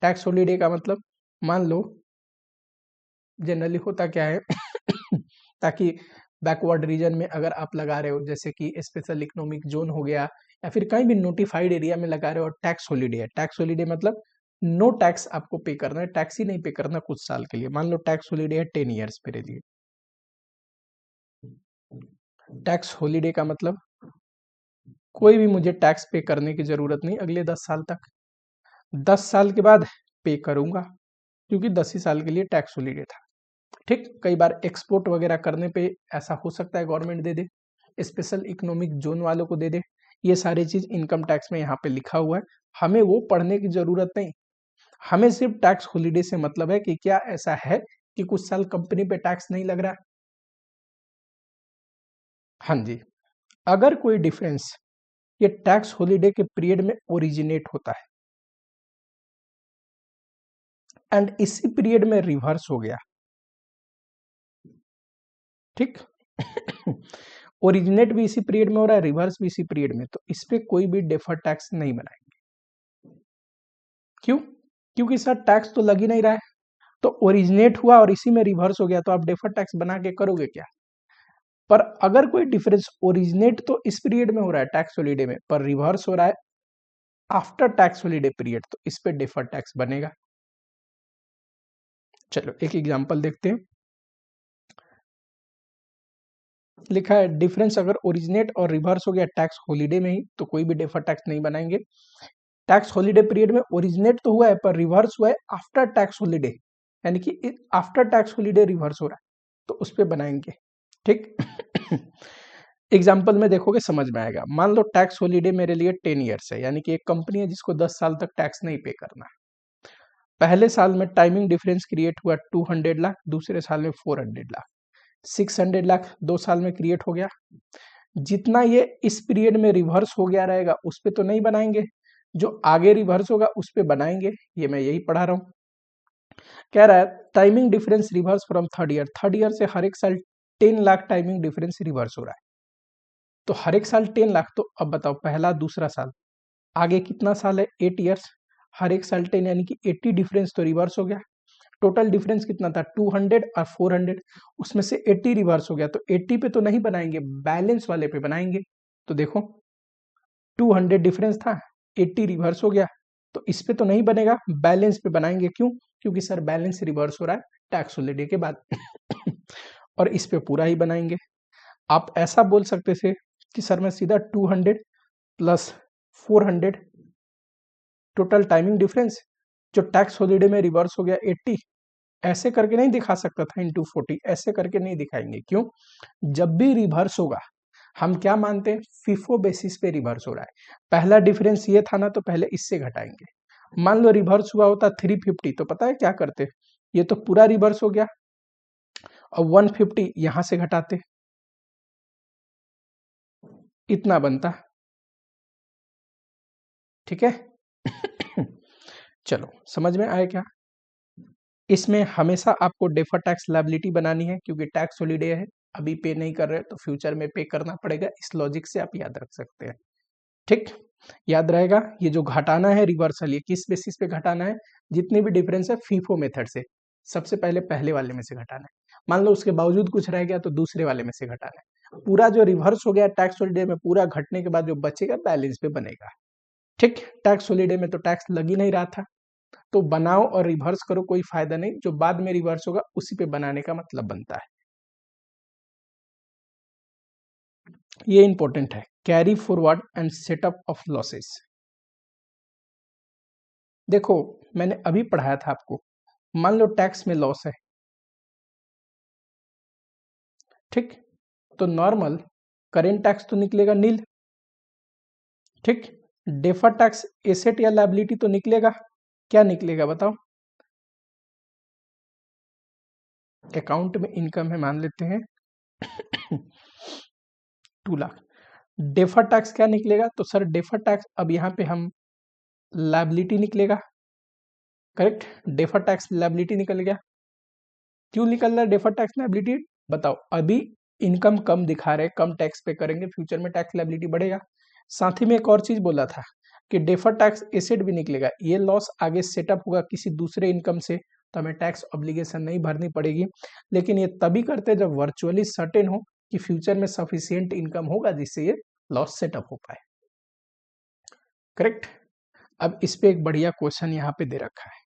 टैक्स हॉलीडे का मतलब, मान लो जनरली होता क्या है ताकि बैकवर्ड रीजन में अगर आप लगा रहे हो, जैसे कि स्पेशल इकोनॉमिक जोन हो गया, या फिर कहीं भी नोटिफाइड एरिया में लगा रहे हो, टैक्स हॉलीडे है, टैक्स हॉलीडे मतलब नो टैक्स आपको पे करना है, टैक्स ही नहीं पे करना कुछ साल के लिए। मान लो टैक्स हॉलीडे है 10 ईयर्स मेरे लिए। टैक्स हॉलीडे का मतलब कोई भी मुझे टैक्स पे करने की जरूरत नहीं अगले 10 साल तक। 10 साल के बाद पे करूंगा, क्योंकि 10 ही साल के लिए टैक्स हॉलीडे था। ठीक, कई बार एक्सपोर्ट वगैरह करने पे ऐसा हो सकता है गवर्नमेंट दे दे, स्पेशल इकोनॉमिक जोन वालों को दे दे। ये सारी चीज इनकम टैक्स में यहाँ पे लिखा हुआ है, हमें वो पढ़ने की जरूरत नहीं। हमें सिर्फ टैक्स हॉलीडे से मतलब है कि क्या ऐसा है कि कुछ साल कंपनी पे टैक्स नहीं लग रहा। हाँ जी, अगर कोई डिफरेंस ये टैक्स हॉलीडे के पीरियड में ओरिजिनेट होता है एंड इसी पीरियड में रिवर्स हो गया, ठीक ओरिजिनेट भी इसी पीरियड में हो रहा है, रिवर्स भी इसी पीरियड में, तो इस पे कोई भी डेफर टैक्स नहीं बनाएंगे। क्यों? क्योंकि सर टैक्स तो लग ही नहीं रहा है, तो ओरिजिनेट हुआ और इसी में रिवर्स हो गया, तो आप डेफर टैक्स बना के करोगे क्या? पर अगर कोई डिफरेंस ओरिजिनेट तो इस पीरियड में हो रहा है टैक्स हॉलीडे में, पर रिवर्स हो रहा है आफ्टर टैक्स हॉलीडे पीरियड, तो इस पे डेफर टैक्स बनेगा। चलो एक एग्जांपल देखते हैं। लिखा है डिफरेंस अगर ओरिजिनेट और रिवर्स हो गया टैक्स हॉलीडे में ही, तो कोई भी डेफर टैक्स नहीं बनाएंगे। टैक्स हॉलीडे पीरियड में ओरिजिनेट तो हुआ है पर रिवर्स हुआ है आफ्टर टैक्स हॉलीडे, यानी कि आफ्टर टैक्स हॉलीडे रिवर्स हो रहा है, तो उस पे बनाएंगे। ठीक एग्जाम्पल में देखोगे समझ में आएगा। मान लो टैक्स हॉलीडे मेरे लिए 10 ईयर्स है, यानी कि एक कंपनी है जिसको 10 साल तक टैक्स नहीं पे करना है। पहले साल में टाइमिंग डिफरेंस क्रिएट हुआ 200 लाख, दूसरे साल में 400 लाख, 600 लाख 2 साल में क्रिएट हो गया। जितना ये इस पीरियड में रिवर्स हो गया रहेगा उस पे तो नहीं बनाएंगे, जो आगे रिवर्स होगा उस पे बनाएंगे। ये मैं यही पढ़ा रहा हूँ। कह रहा है timing difference reverse from third year, third year से हर एक साल 10 लाख टाइमिंग डिफरेंस रिवर्स हो रहा है, तो हर एक साल 10 लाख। तो अब बताओ पहला दूसरा साल, आगे कितना साल है 8 ईयर्स, हर एक साल 10 यानी कि 80 डिफरेंस तो रिवर्स हो गया। टोटल डिफरेंस कितना था 200 और 400, उसमें से 80 रिवर्स हो गया, तो 80 पे तो नहीं बनाएंगे, बैलेंस वाले पे बनाएंगे। तो देखो 200 डिफरेंस था, 80 रिवर्स हो गया, तो इस पे तो नहीं बनेगा, बैलेंस पे बनाएंगे। क्यों? क्योंकि सर बैलेंस रिवर्स हो रहा है टैक्स हॉलीडे के बाद और इस पे पूरा ही बनाएंगे। आप ऐसा बोल सकते थे कि सर मैं सीधा 200 प्लस 400 टोटल टाइमिंग डिफरेंस जो टैक्स हॉलीडे में रिवर्स हो गया 80, ऐसे करके नहीं दिखा सकता था इंटू 40, ऐसे करके नहीं दिखाएंगे। क्यों? जब भी रिवर्स होगा हम क्या मानते हैं, फीफो बेसिस पे रिवर्स हो रहा है। पहला डिफरेंस ये था ना, तो पहले इससे घटाएंगे। मान लो रिवर्स हुआ होता 350, तो पता है क्या करते, ये तो पूरा रिवर्स हो गया, और 150 यहां से घटाते, इतना बनता। ठीक है चलो समझ में आया क्या? इसमें हमेशा आपको डेफर टैक्स लायबिलिटी बनानी है, क्योंकि टैक्स हॉलीडे है, अभी पे नहीं कर रहे तो फ्यूचर में पे करना पड़ेगा। इस लॉजिक से आप याद रख सकते हैं। ठीक, याद रहेगा। ये जो घटाना है रिवर्सल, ये किस बेसिस पे घटाना है, जितनी भी डिफरेंस है फीफो मेथड से। सबसे पहले पहले वाले में से घटाना है, मान लो उसके बावजूद कुछ रह गया तो दूसरे वाले में से घटाना है। पूरा जो रिवर्स हो गया टैक्स हॉलीडे में, पूरा घटने के बाद जो बचेगा बैलेंस पे बनेगा। ठीक, टैक्स हॉलीडे में तो टैक्स लग ही नहीं रहा था, तो बनाओ और रिवर्स करो, कोई फायदा नहीं, जो बाद में रिवर्स होगा उसी पे बनाने का मतलब बनता है। ये इंपॉर्टेंट है, carry forward and setup of losses. देखो मैंने अभी पढ़ाया था आपको, मान लो टैक्स में लॉस है, ठीक, तो नॉर्मल करेंट टैक्स तो निकलेगा नील। ठीक, डेफर टैक्स एसेट या लायबिलिटी तो निकलेगा, क्या निकलेगा बताओ? अकाउंट में इनकम है मान लेते हैं 2 लाख, डेफर टैक्स क्या निकलेगा? तो सर डेफर टैक्स, अब यहाँ पे हम लायबिलिटी निकलेगा, करेक्ट, डेफर टैक्स लायबिलिटी निकल गया। क्यों निकल रहा है डेफर टैक्स लायबिलिटी? बताओ, अभी इनकम कम दिखा रहे, कम टैक्स पे करेंगे, फ्यूचर में टैक्स लायबिलिटी बढ़ेगा। साथ ही में एक और चीज बोला था कि डेफर टैक्स एसेट भी निकलेगा, ये लॉस आगे सेटअप होगा किसी दूसरे इनकम से, तो हमें टैक्स ऑब्लिगेशन नहीं भरनी पड़ेगी। लेकिन ये तभी करते जब वर्चुअली सर्टेन हो कि फ्यूचर में सफिशियंट इनकम होगा जिससे ये लॉस सेटअप हो पाए। करेक्ट। अब इस पे एक बढ़िया क्वेश्चन यहाँ पे दे रखा है,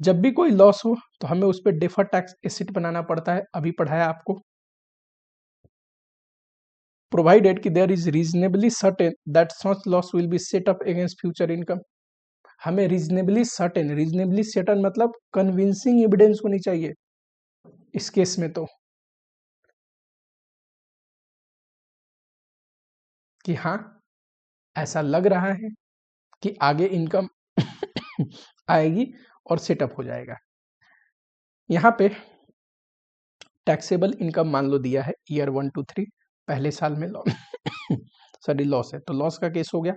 जब भी कोई लॉस हो तो हमें उस पर डिफर टैक्स एसेट बनाना पड़ता है, अभी पढ़ाया आपको। प्रोवाइडेड कि there is reasonably certain that such loss will be set up against future income. हमें रीजनेबली सर्टेन मतलब कन्विंसिंग एविडेंस होनी चाहिए इस केस में, तो कि हाँ ऐसा लग रहा है कि आगे इनकम आएगी और सेटअप हो जाएगा। यहाँ पे टैक्सेबल इनकम मान लो दिया है ईयर 1 to 3, पहले साल में सॉरी लॉस है, तो लॉस का केस हो गया,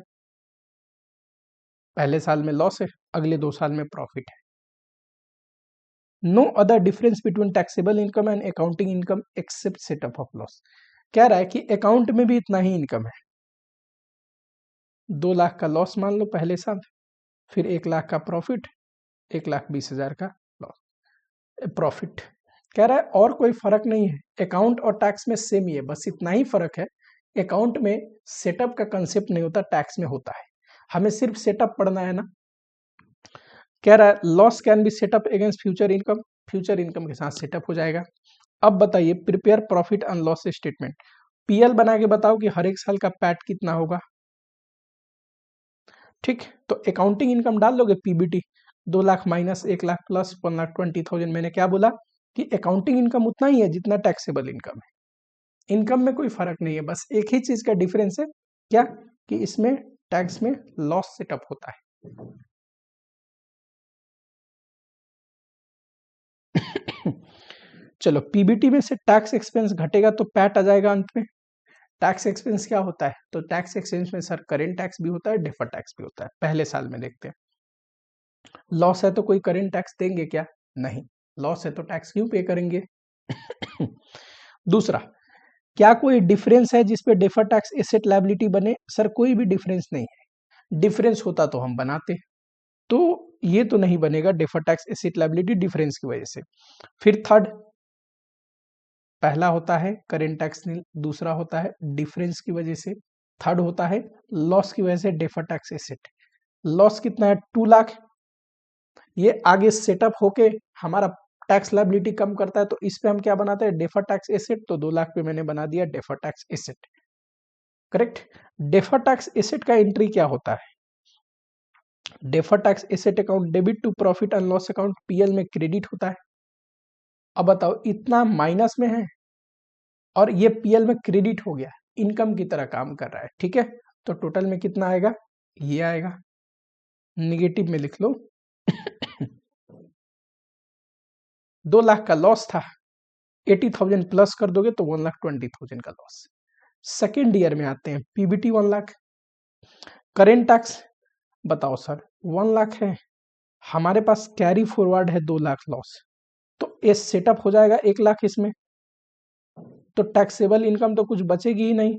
पहले साल में लॉस है, अगले 2 साल में प्रॉफिट है। No other difference between taxable income and accounting income except setup of loss. कह रहा है कि अकाउंट में भी इतना ही इनकम है, 2 लाख का लॉस मान लो पहले साल, फिर 1 लाख का प्रॉफिट, 1,20,000 का लॉस प्रॉफिट। कह रहा है और कोई फर्क नहीं है, अकाउंट और टैक्स में सेम ही है, बस इतना ही फर्क है, अकाउंट में सेटअप का कंसेप्ट नहीं होता, टैक्स में होता है, हमें सिर्फ सेटअप पढ़ना है ना। कह रहा है loss can be set up against future income, future income के साथ सेटअप हो जाएगा। अब बताइए prepare profit and loss statement, PL बना के बताओ कि हर एक साल का पैट कितना होगा। ठीक, तो अकाउंटिंग इनकम डाल लोगे PBT, 2 lakh minus 1 lakh plus 1,20,000। मैंने क्या बोला कि अकाउंटिंग इनकम उतना ही है जितना टैक्सेबल इनकम है, इनकम में कोई फर्क नहीं है, बस एक ही चीज का डिफरेंस है, क्या कि इसमें टैक्स में लॉस सेटअप होता है। चलो पीबीटी में से टैक्स एक्सपेंस घटेगा तो पैट आ जाएगा अंत में। टैक्स एक्सपेंस क्या होता है, तो टैक्स एक्सपेंस में सर करेंट टैक्स भी होता है, डिफर टैक्स भी होता है, पहले साल में देखते हैं। लॉस है तो कोई करेंट टैक्स देंगे क्या, नहीं, लॉस है तो टैक्स क्यों पे करेंगे। दूसरा, क्या कोई डिफरेंस है जिसपे डिफर टैक्स एसेट लायबिलिटी बने, सर कोई भी डिफरेंस नहीं है, डिफरेंस होता तो हम बनाते, तो ये तो नहीं बनेगा defer tax asset liability difference की वजह से। फिर थर्ड, पहला होता है करेंट टैक्स नील, दूसरा होता है डिफरेंस की वजह से, थर्ड होता है लॉस की वजह से डिफर टैक्स एसेट। लॉस कितना है 2 लाख, ये आगे सेटअप होके हमारा टैक्स लायबिलिटी कम करता है, तो इस पे हम क्या बनाते हैं डेफर टैक्स एसेट, तो 2 लाख पे मैंने बना दिया defer tax asset. Correct, defer tax asset का एंट्री क्या होता है, defer tax asset account debit to profit and loss account, PL में क्रेडिट होता है। अब बताओ इतना माइनस में है और ये पीएल में क्रेडिट हो गया, इनकम की तरह काम कर रहा है, ठीक है, तो टोटल में कितना आएगा, ये आएगा, निगेटिव में लिख लो। 2 लाख का लॉस था, 80,000 प्लस कर दोगे तो 1,20,000 का लॉस। सेकेंड ईयर में आते हैं, पीबीटी 1 लाख, करेंट टैक्स बताओ सर 1 लाख है, हमारे पास कैरी फॉरवर्ड है 2 लाख लॉस, तो ये सेटअप हो जाएगा 1 लाख इसमें, तो टैक्सेबल इनकम तो कुछ बचेगी ही नहीं,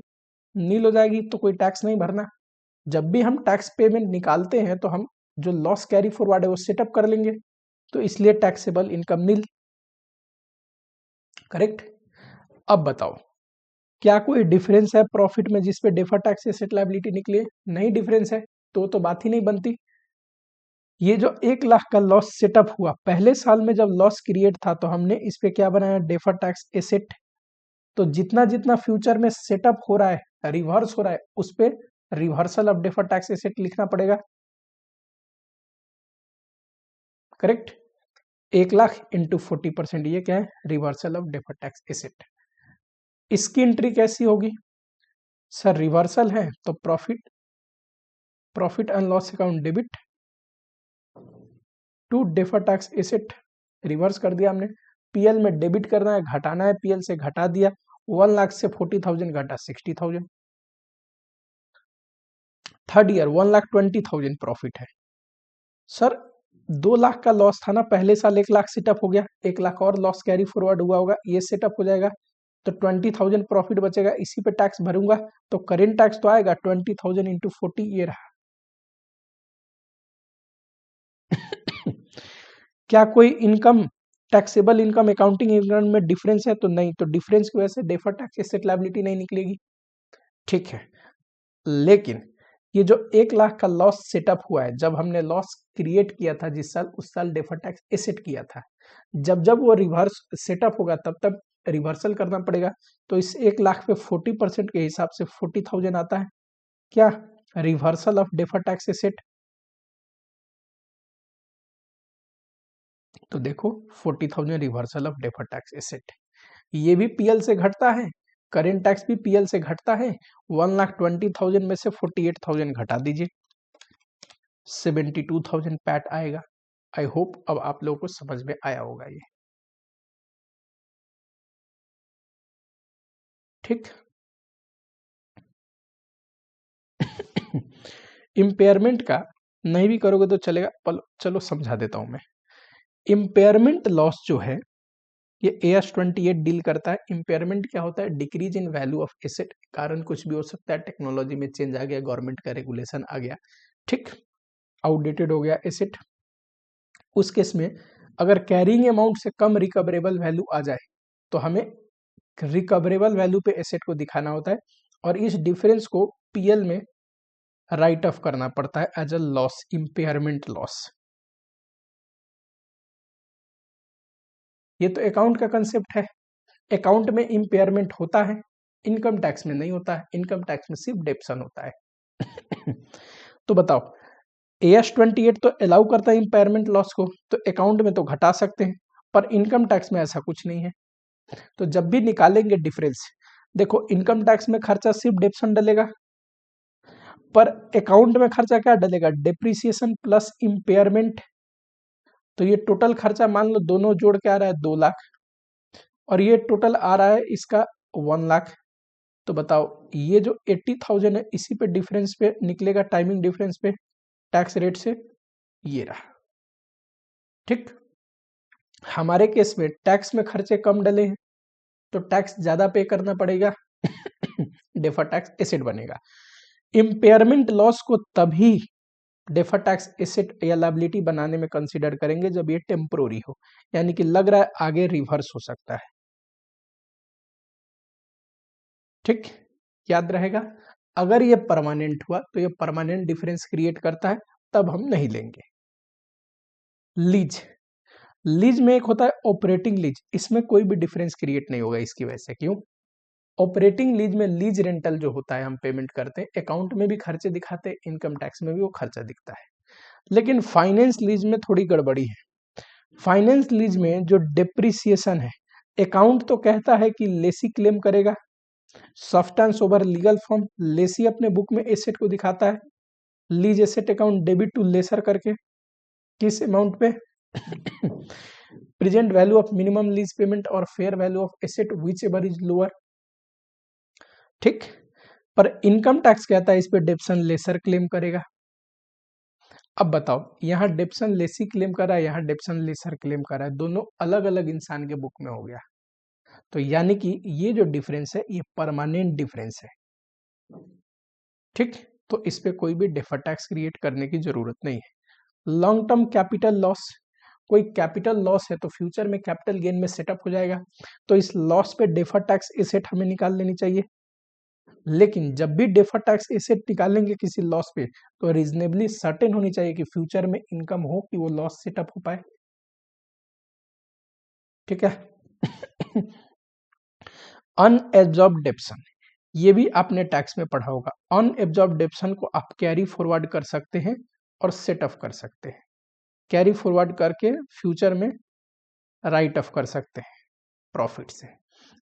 नील हो जाएगी, तो कोई टैक्स नहीं भरना। जब भी हम टैक्स पेमेंट निकालते हैं तो हम जो लॉस कैरी फॉरवर्ड है वो सेटअप कर लेंगे, तो इसलिए टैक्सेबल इनकम नील। करेक्ट, अब बताओ क्या कोई डिफरेंस है प्रॉफिट में जिसपे डेफर टैक्स एसेट लायबिलिटी निकले, नहीं डिफरेंस है, तो बात ही नहीं बनती। ये जो 1 लाख का लॉस सेटअप हुआ पहले साल में, जब लॉस क्रिएट था तो हमने इस पे क्या बनाया डेफर टैक्स एसेट, तो जितना जितना फ्यूचर में सेटअप हो रहा है, रिवर्स हो रहा है, उस पे reversal of defer tax asset लिखना पड़ेगा। करेक्ट, 1 लाख इंटू 40%, ये क्या है, reversal of defer tax asset. इसकी एंट्री कैसी होगी, सर रिवर्सल है तो profit and loss account debit to defer tax asset, reverse कर दिया हमने, पीएल में डेबिट करना है, घटाना है, पीएल से घटा दिया, 1 लाख से 40,000 घटा 60,000। थर्ड ईयर 1,20,000 प्रॉफिट है, सर 2 लाख का लॉस था ना पहले साल, 1 लाख सेटअप हो गया, 1 लाख और लॉस कैरी फॉरवर्ड हुआ होगा, ये सेटअप हो जाएगा, तो 20,000 प्रॉफिट बचेगा, इसी पे टैक्स भरूंगा, तो करेंट टैक्स तो आएगा 20,000 इंटू 40, ये रहा। क्या कोई income taxable income accounting income में डिफरेंस है, तो नहीं, तो डिफरेंस की वजह से डेफर टैक्स एसेट लायबिलिटी नहीं निकलेगी। ठीक है, लेकिन ये जो 1 लाख का लॉस सेटअप हुआ है, जब हमने लॉस क्रिएट किया था जिस साल, उस साल डेफर्ड टैक्स एसेट किया था। जब जब वो रिवर्स सेटअप होगा तब तब रिवर्सल करना पड़ेगा। तो इस 1 लाख पे 40% के हिसाब से 40,000 आता है क्या, reversal of deferred tax asset. तो देखो 40,000 reversal of deferred tax asset, ये भी पीएल से घटता है, करेंट टैक्स भी पीएल से घटता है। 1,20,000 में से 48,000 घटा दीजिए, 72,000 पैट आएगा। आई होप अब आप लोगों को समझ में आया होगा ये, ठीक। इम्पेयरमेंट का नहीं भी करोगे तो चलेगा, चलो समझा देता हूं मैं। इम्पेयरमेंट लॉस जो है ये AS28 डील करता है। इम्पेयरमेंट क्या होता है, decrease in value of asset, कारण कुछ भी हो सकता है, टेक्नोलॉजी में चेंज आ गया, गवर्नमेंट का रेगुलेशन आ गया, ठीक, आउटडेटेड हो गया एसेट। उस केस में अगर कैरिंग अमाउंट से कम रिकवरेबल वैल्यू आ जाए तो हमें रिकवरेबल वैल्यू पे एसेट को दिखाना होता है, और इस डिफरेंस को पीएल में राइट ऑफ करना पड़ता है as a loss, impairment loss. ये तो अकाउंट का कंसेप्ट है। अकाउंट में इम्पेयरमेंट होता है, इनकम टैक्स में नहीं होता है, इनकम टैक्स में सिर्फ डेप्शन होता है। तो बताओ, AS28 तो अलाउ करता है इम्पेयरमेंट लॉस को, तो अकाउंट में तो घटा सकते हैं, पर इनकम टैक्स में ऐसा कुछ नहीं है। तो जब भी निकालेंगे डिफरेंस, देखो इनकम टैक्स में खर्चा सिर्फ डेप्शन डलेगा, पर अकाउंट में खर्चा क्या डलेगा, डेप्रिसिएशन प्लस इम्पेयरमेंट। तो ये टोटल खर्चा मान लो दोनों जोड़ के आ रहा है 2 लाख, और ये टोटल आ रहा है इसका 1 लाख। तो बताओ ये जो 80,000 है इसी पे डिफरेंस पे निकलेगा, टाइमिंग डिफरेंस पे टैक्स रेट से, ये रहा, ठीक। हमारे केस में टैक्स में खर्चे कम डले हैं तो टैक्स ज्यादा पे करना पड़ेगा, डेफर टैक्स एसेट बनेगा। इम्पेयरमेंट लॉस को तभी डेफर टैक्स एसेट या लायबिलिटी बनाने में कंसीडर करेंगे जब ये टेम्पोररी हो, यानी कि लग रहा है आगे रिवर्स हो सकता है, ठीक, याद रहेगा। अगर ये परमानेंट हुआ तो ये परमानेंट डिफरेंस क्रिएट करता है, तब हम नहीं लेंगे। लीज, लीज में एक होता है ऑपरेटिंग लीज, इसमें कोई भी डिफरेंस क्रिएट नहीं होगा इसकी वजह से। क्यों, ऑपरेटिंग लीज में लीज रेंटल जो होता है हम पेमेंट करते हैं, अकाउंट में भी खर्चे दिखाते हैं, इनकम टैक्स में भी वो खर्चा दिखता है। लेकिन फाइनेंस लीज में थोड़ी गड़बड़ी है। फाइनेंस लीज में जो डेप्रिसिएशन है, अकाउंट तो कहता है कि लेसी क्लेम करेगा, substance over legal form, lessee अपने बुक में एसेट को दिखाता है, lease asset account debit to lessor करके, किस अमाउंट पे, present value of minimum lease payment और fair value of asset whichever is lower, ठीक। पर इनकम टैक्स कहता है इस पे डेप्शन लेसर क्लेम करेगा। अब बताओ, यहाँ डेप्शन लेसी क्लेम कर रहा है, यहाँ डेप्शन लेसर क्लेम कर रहा है, दोनों अलग अलग इंसान के बुक में हो गया। तो यानी कि ये जो डिफरेंस है ये परमानेंट डिफरेंस है, ठीक। तो इस पे कोई भी डेफर टैक्स क्रिएट करने की जरूरत नहीं है। लॉन्ग टर्म कैपिटल लॉस, कोई कैपिटल लॉस है तो फ्यूचर में कैपिटल गेन में सेटअप हो जाएगा, तो इस लॉस पे डेफर टैक्स एसेट हमें निकाल लेनी चाहिए। लेकिन जब भी डेफर टैक्स एसेट निकालेंगे किसी लॉस पे, तो रीजनेबली सर्टेन होनी चाहिए कि फ्यूचर में इनकम हो कि वो लॉस सेटअप हो पाए, ठीक है। अनएब्जॉर्ब डेप्शन, ये भी आपने टैक्स में पढ़ा होगा। अनएब्जॉर्ब डेप्शन को आप कैरी फॉरवर्ड कर सकते हैं और सेट ऑफ कर सकते हैं, कैरी फॉरवर्ड करके फ्यूचर में राइट ऑफ कर सकते हैं प्रॉफिट से।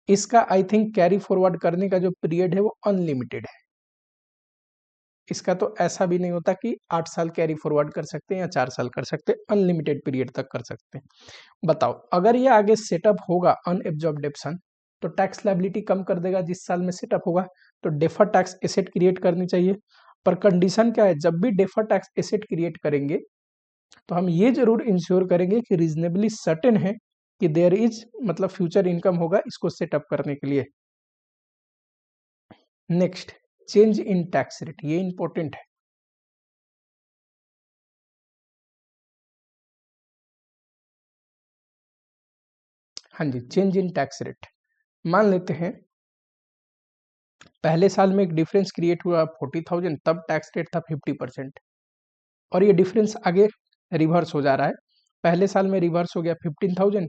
इसका आई थिंक कैरी फॉरवर्ड करने का जो पीरियड है वो अनलिमिटेड है। इसका तो ऐसा भी नहीं होता कि 8 साल कैरी फॉरवर्ड कर सकते हैं या 4 साल कर सकते हैं, अनलिमिटेड पीरियड तक कर सकते हैं। बताओ अगर ये आगे सेटअप होगा अनएब्जॉर्ब डेप्शन, तो टैक्स लायबिलिटी कम कर देगा जिस साल में सेटअप होगा, तो डेफर टैक्स एसेट क्रिएट करनी चाहिए। पर कंडीशन क्या है, जब भी डेफर टैक्स एसेट क्रिएट करेंगे तो हम ये जरूर इंश्योर करेंगे कि रीजनेबली सर्टेन है कि देयर इज, मतलब फ्यूचर इनकम होगा इसको सेटअप करने के लिए। Next, change in tax rate, ये इंपॉर्टेंट है। हाँ जी, चेंज इन टैक्स रेट। मान लेते हैं पहले साल में एक डिफरेंस क्रिएट हुआ 40,000, तब टैक्स रेट था 50%, और ये डिफरेंस आगे रिवर्स हो जा रहा है। पहले साल में रिवर्स हो गया 15,000,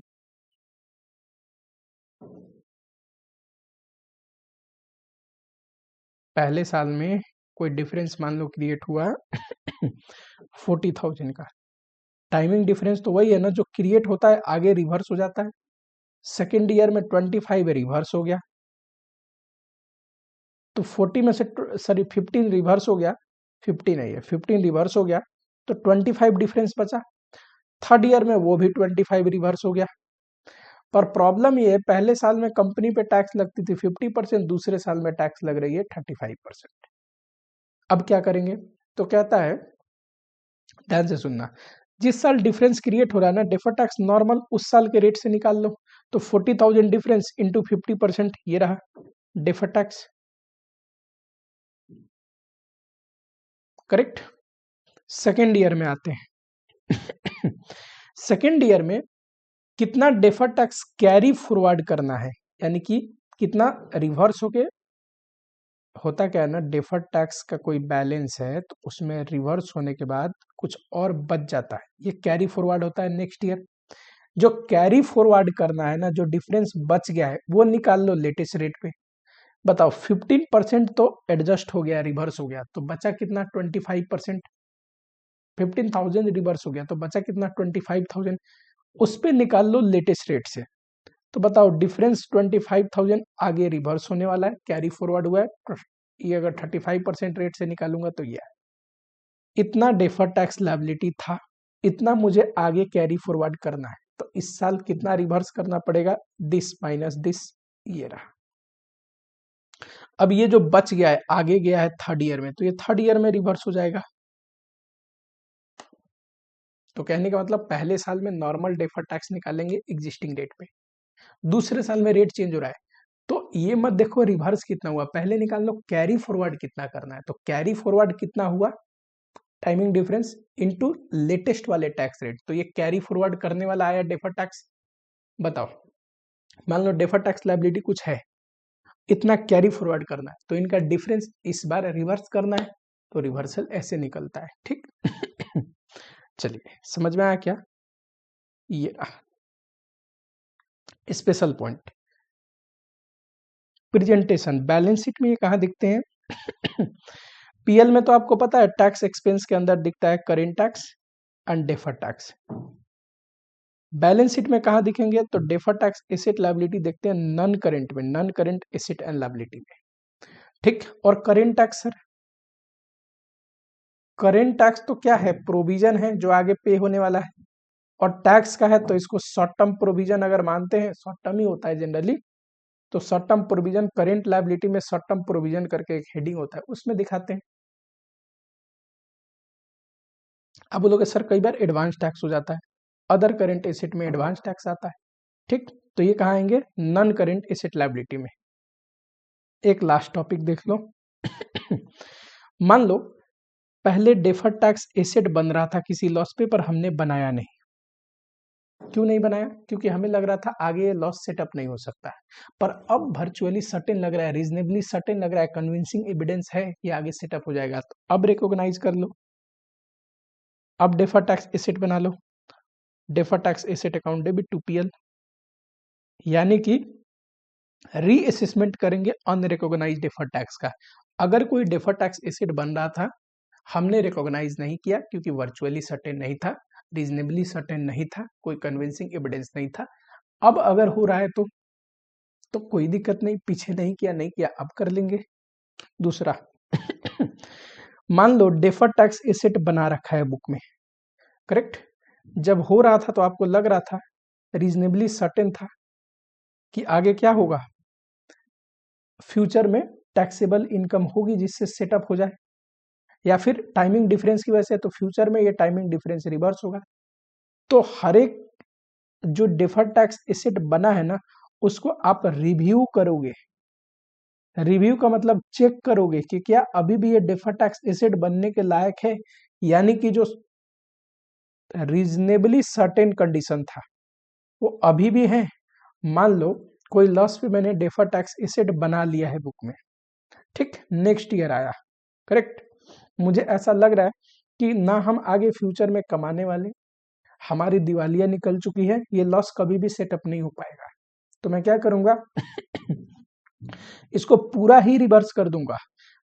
पहले साल में कोई डिफरेंस मान लो क्रिएट हुआ 40,000 का। टाइमिंग डिफरेंस तो वही है ना, जो क्रिएट होता है आगे रिवर्स हो जाता है। सेकेंड ईयर में 25 रिवर्स हो गया, तो 40 में से सॉरी 15 रिवर्स हो गया, 50 नहीं है, 15 रिवर्स हो गया, तो 25 डिफरेंस बचा। थर्ड ईयर में वो भी 25 रिवर्स हो गया। पर प्रॉब्लम ये है, पहले साल में कंपनी पे टैक्स लगती थी 50%, दूसरे साल में टैक्स लग रही है 35%। अब क्या करेंगे? तो कहता है, ध्यान से सुनना, जिस साल डिफरेंस क्रिएट हो रहा है ना, डेफर टैक्स नॉर्मल उस साल के रेट से निकाल लो। तो 40,000 डिफरेंस इंटू 50%, ये रहा defer tax, correct. Second year में आते हैं। सेकेंड ईयर में कितना डेफर टैक्स कैरी फॉरवर्ड करना है, यानी कि कितना रिवर्स होके, होता क्या है ना, डेफर टैक्स का कोई बैलेंस है तो उसमें रिवर्स होने के बाद कुछ और बच जाता है, ये कैरी फॉरवर्ड होता है नेक्स्ट ईयर। जो कैरी फॉरवर्ड करना है ना, जो डिफरेंस बच गया है वो निकाल लो लेटेस्ट रेट पे। बताओ 15% तो एडजस्ट हो गया, रिवर्स हो गया, तो बचा कितना? 25%। 15,000 रिवर्स हो गया तो बचा कितना? 25,000। उस पे निकाल लो लेटेस्ट रेट से। तो बताओ डिफरेंस 25,000 आगे रिवर्स होने वाला है, कैरी फॉरवर्ड हुआ है। ये अगर 35% रेट से निकालूंगा तो ये इतना डेफर टैक्स लायबिलिटी था, इतना मुझे आगे कैरी फॉरवर्ड करना है, तो इस साल कितना रिवर्स करना पड़ेगा? दिस माइनस दिस, ये रहा। अब ये जो बच गया है आगे गया है थर्ड ईयर में, तो ये थर्ड ईयर में रिवर्स हो जाएगा। तो कहने का मतलब पहले साल में नॉर्मल डेफर टैक्स निकालेंगे एग्जिस्टिंग रेट पे, दूसरे साल में रेट चेंज हो रहा है तो ये मत देखो रिवर्स कितना हुआ, पहले निकाल लो कैरी फॉरवर्ड कितना करना है। तो कैरी फॉरवर्ड कितना हुआ? टाइमिंग डिफरेंस इनटू लेटेस्ट वाले टैक्स रेट, तो ये कैरी फॉरवर्ड करने वाला आया डेफर टैक्स। बताओ, मान लो डेफर टैक्स लायबिलिटी कुछ है, इतना कैरी फॉरवर्ड करना है, तो इनका डिफरेंस इस बार रिवर्स करना है, तो रिवर्सल ऐसे निकलता है, ठीक। चलिए, समझ में आया क्या? ये special point, presentation balance sheet में ये कहाँ दिखते हैं? पीएल में तो आपको पता है टैक्स एक्सपेंस के अंदर दिखता है current tax and defer tax. Balance sheet में कहाँ दिखेंगे? तो डेफर टैक्स एसेट लायबिलिटी देखते हैं नॉन करेंट में, non current asset and liability में, ठीक। और current tax sir, current tax तो क्या है? प्रोविजन है जो आगे पे होने वाला है, और टैक्स का है तो इसको शॉर्ट टर्म प्रोविजन अगर मानते हैं, शॉर्ट टर्म ही होता है जनरली, तो short term provision current liability में शॉर्ट टर्म प्रोविजन करके एक हेडिंग होता है, उसमें दिखाते हैं। अब बोलोगे सर कई बार एडवांस टैक्स हो जाता है, अदर करेंट एसेट में एडवांस टैक्स आता है, ठीक। तो ये कहाँ आएंगे? नॉन करेंट एसेट लायबिलिटी में। एक लास्ट टॉपिक देख लो। मान लो पहले डेफर्ड टैक्स एसेट बन रहा था किसी लॉस पे, पर हमने बनाया नहीं। क्यों नहीं बनाया? क्योंकि हमें लग रहा था आगे ये लॉस सेटअप नहीं हो सकता है, पर अब वर्चुअली सर्टेन लग रहा है, रीजनेबली सर्टेन लग रहा है, कन्विंसिंग एविडेंस है कि आगे सेटअप हो जाएगा, तो अब रिकॉग्नाइज कर लो, अब डेफर्ड टैक्स एसेट बना लो। Deferred tax asset account debit to PL, यानी कि रीअसेसमेंट करेंगे अनरिकॉग्नाइज्ड डेफर्ड टैक्स का। अगर कोई डेफर्ड टैक्स एसेट बन रहा था, हमने रिकॉग्नाइज नहीं किया क्योंकि वर्चुअली सर्टेन नहीं था, रीजनेबली सर्टेन नहीं था, कोई कन्विंसिंग एविडेंस नहीं था। अब अगर हो रहा है तो कोई दिक्कत नहीं, पीछे नहीं किया नहीं किया, अब कर लेंगे। दूसरा, मान लो डेफर्ड टैक्स एसेट बना रखा है बुक में, करेक्ट। जब हो रहा था तो आपको लग रहा था, रीजनेबली सर्टेन था कि आगे क्या होगा, फ्यूचर में टैक्सेबल इनकम होगी जिससे सेटअप हो जाए, या फिर टाइमिंग डिफरेंस की वजह से तो फ्यूचर में ये टाइमिंग डिफरेंस रिवर्स होगा। तो हर एक जो डेफर्ड टैक्स एसेट बना है ना, उसको आप रिव्यू करोगे। रिव्यू का मतलब चेक करोगे कि क्या अभी भी ये डेफर्ड टैक्स एसेट बनने के लायक है, यानी कि जो रीजनेबली सर्टेन कंडीशन था वो अभी भी है। मान लो कोई लॉस पे मैंने डेफर्ड टैक्स एसेट बना लिया है बुक में, ठीक, नेक्स्ट ईयर आया, करेक्ट। मुझे ऐसा लग रहा है कि ना हम आगे फ्यूचर में कमाने वाले, हमारी दिवालियां निकल चुकी है, ये लॉस कभी भी सेटअप नहीं हो पाएगा। तो मैं क्या करूंगा इसको पूरा ही रिवर्स कर दूंगा,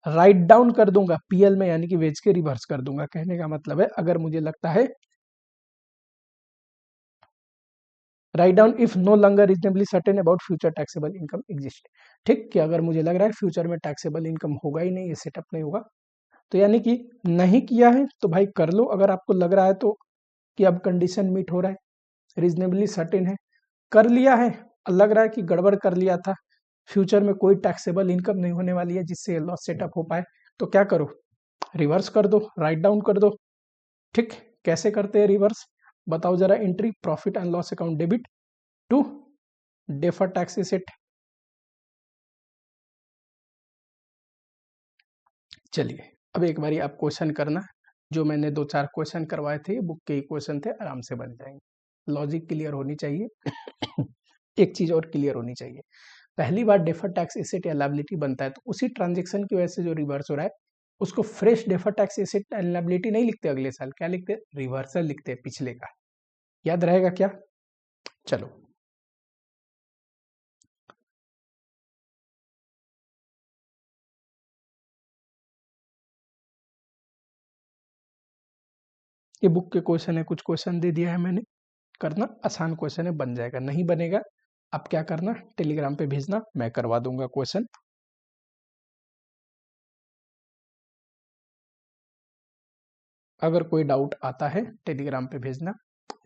राइट डाउन कर दूंगा पीएल में, यानी कि वेज के रिवर्स कर दूंगा। कहने का मतलब है अगर मुझे लगता है write down if no longer reasonably certain about future taxable income exist, ठीक, कि अगर मुझे लग रहा है फ्यूचर में टैक्सेबल इनकम होगा ही नहीं, ये सेटअप नहीं होगा, तो यानी कि नहीं किया है तो भाई कर लो। अगर आपको लग रहा है तो कि अब कंडीशन मीट हो रहा है, रीजनेबली सर्टेन है, कर लिया है, लग रहा है कि गड़बड़ कर लिया था, फ्यूचर में कोई टैक्सेबल इनकम नहीं होने वाली है जिससे ये लॉस सेटअप हो पाए, तो क्या करो, रिवर्स कर दो, राइट डाउन कर दो। ठीक, कैसे करते हैं रिवर्स, बताओ जरा। Entry profit and loss account debit to defer tax asset. चलिए अब एक बारी आप क्वेश्चन करना, जो मैंने 2-4 क्वेश्चन करवाए थे, बुक के ही क्वेश्चन थे, आराम से बन जाएंगे। लॉजिक क्लियर होनी चाहिए एक चीज और क्लियर होनी चाहिए, पहली बार डेफर टैक्स एसेट या लायबिलिटी बनता है तो उसी ट्रांजेक्शन की वजह से जो रिवर्स हो रहा है उसको fresh defer tax asset and liability नहीं लिखते अगले साल, क्या लिखते, रिवर्सल लिखते हैं पिछले का। याद रहेगा क्या? चलो ये बुक के क्वेश्चन है, कुछ क्वेश्चन दे दिया है मैंने, करना आसान क्वेश्चन है, बन जाएगा। नहीं बनेगा अब क्या करना, टेलीग्राम पे भेजना, मैं करवा दूंगा क्वेश्चन। अगर कोई डाउट आता है टेलीग्राम पे भेजना,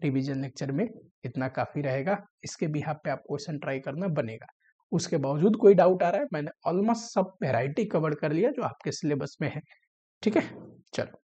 रिवीजन लेक्चर में इतना काफी रहेगा, इसके बिहाफ पे आप क्वेश्चन ट्राई करना, बनेगा। उसके बावजूद कोई डाउट आ रहा है, मैंने ऑलमोस्ट सब वेराइटी कवर कर लिया जो आपके सिलेबस में है, ठीक है। चलो।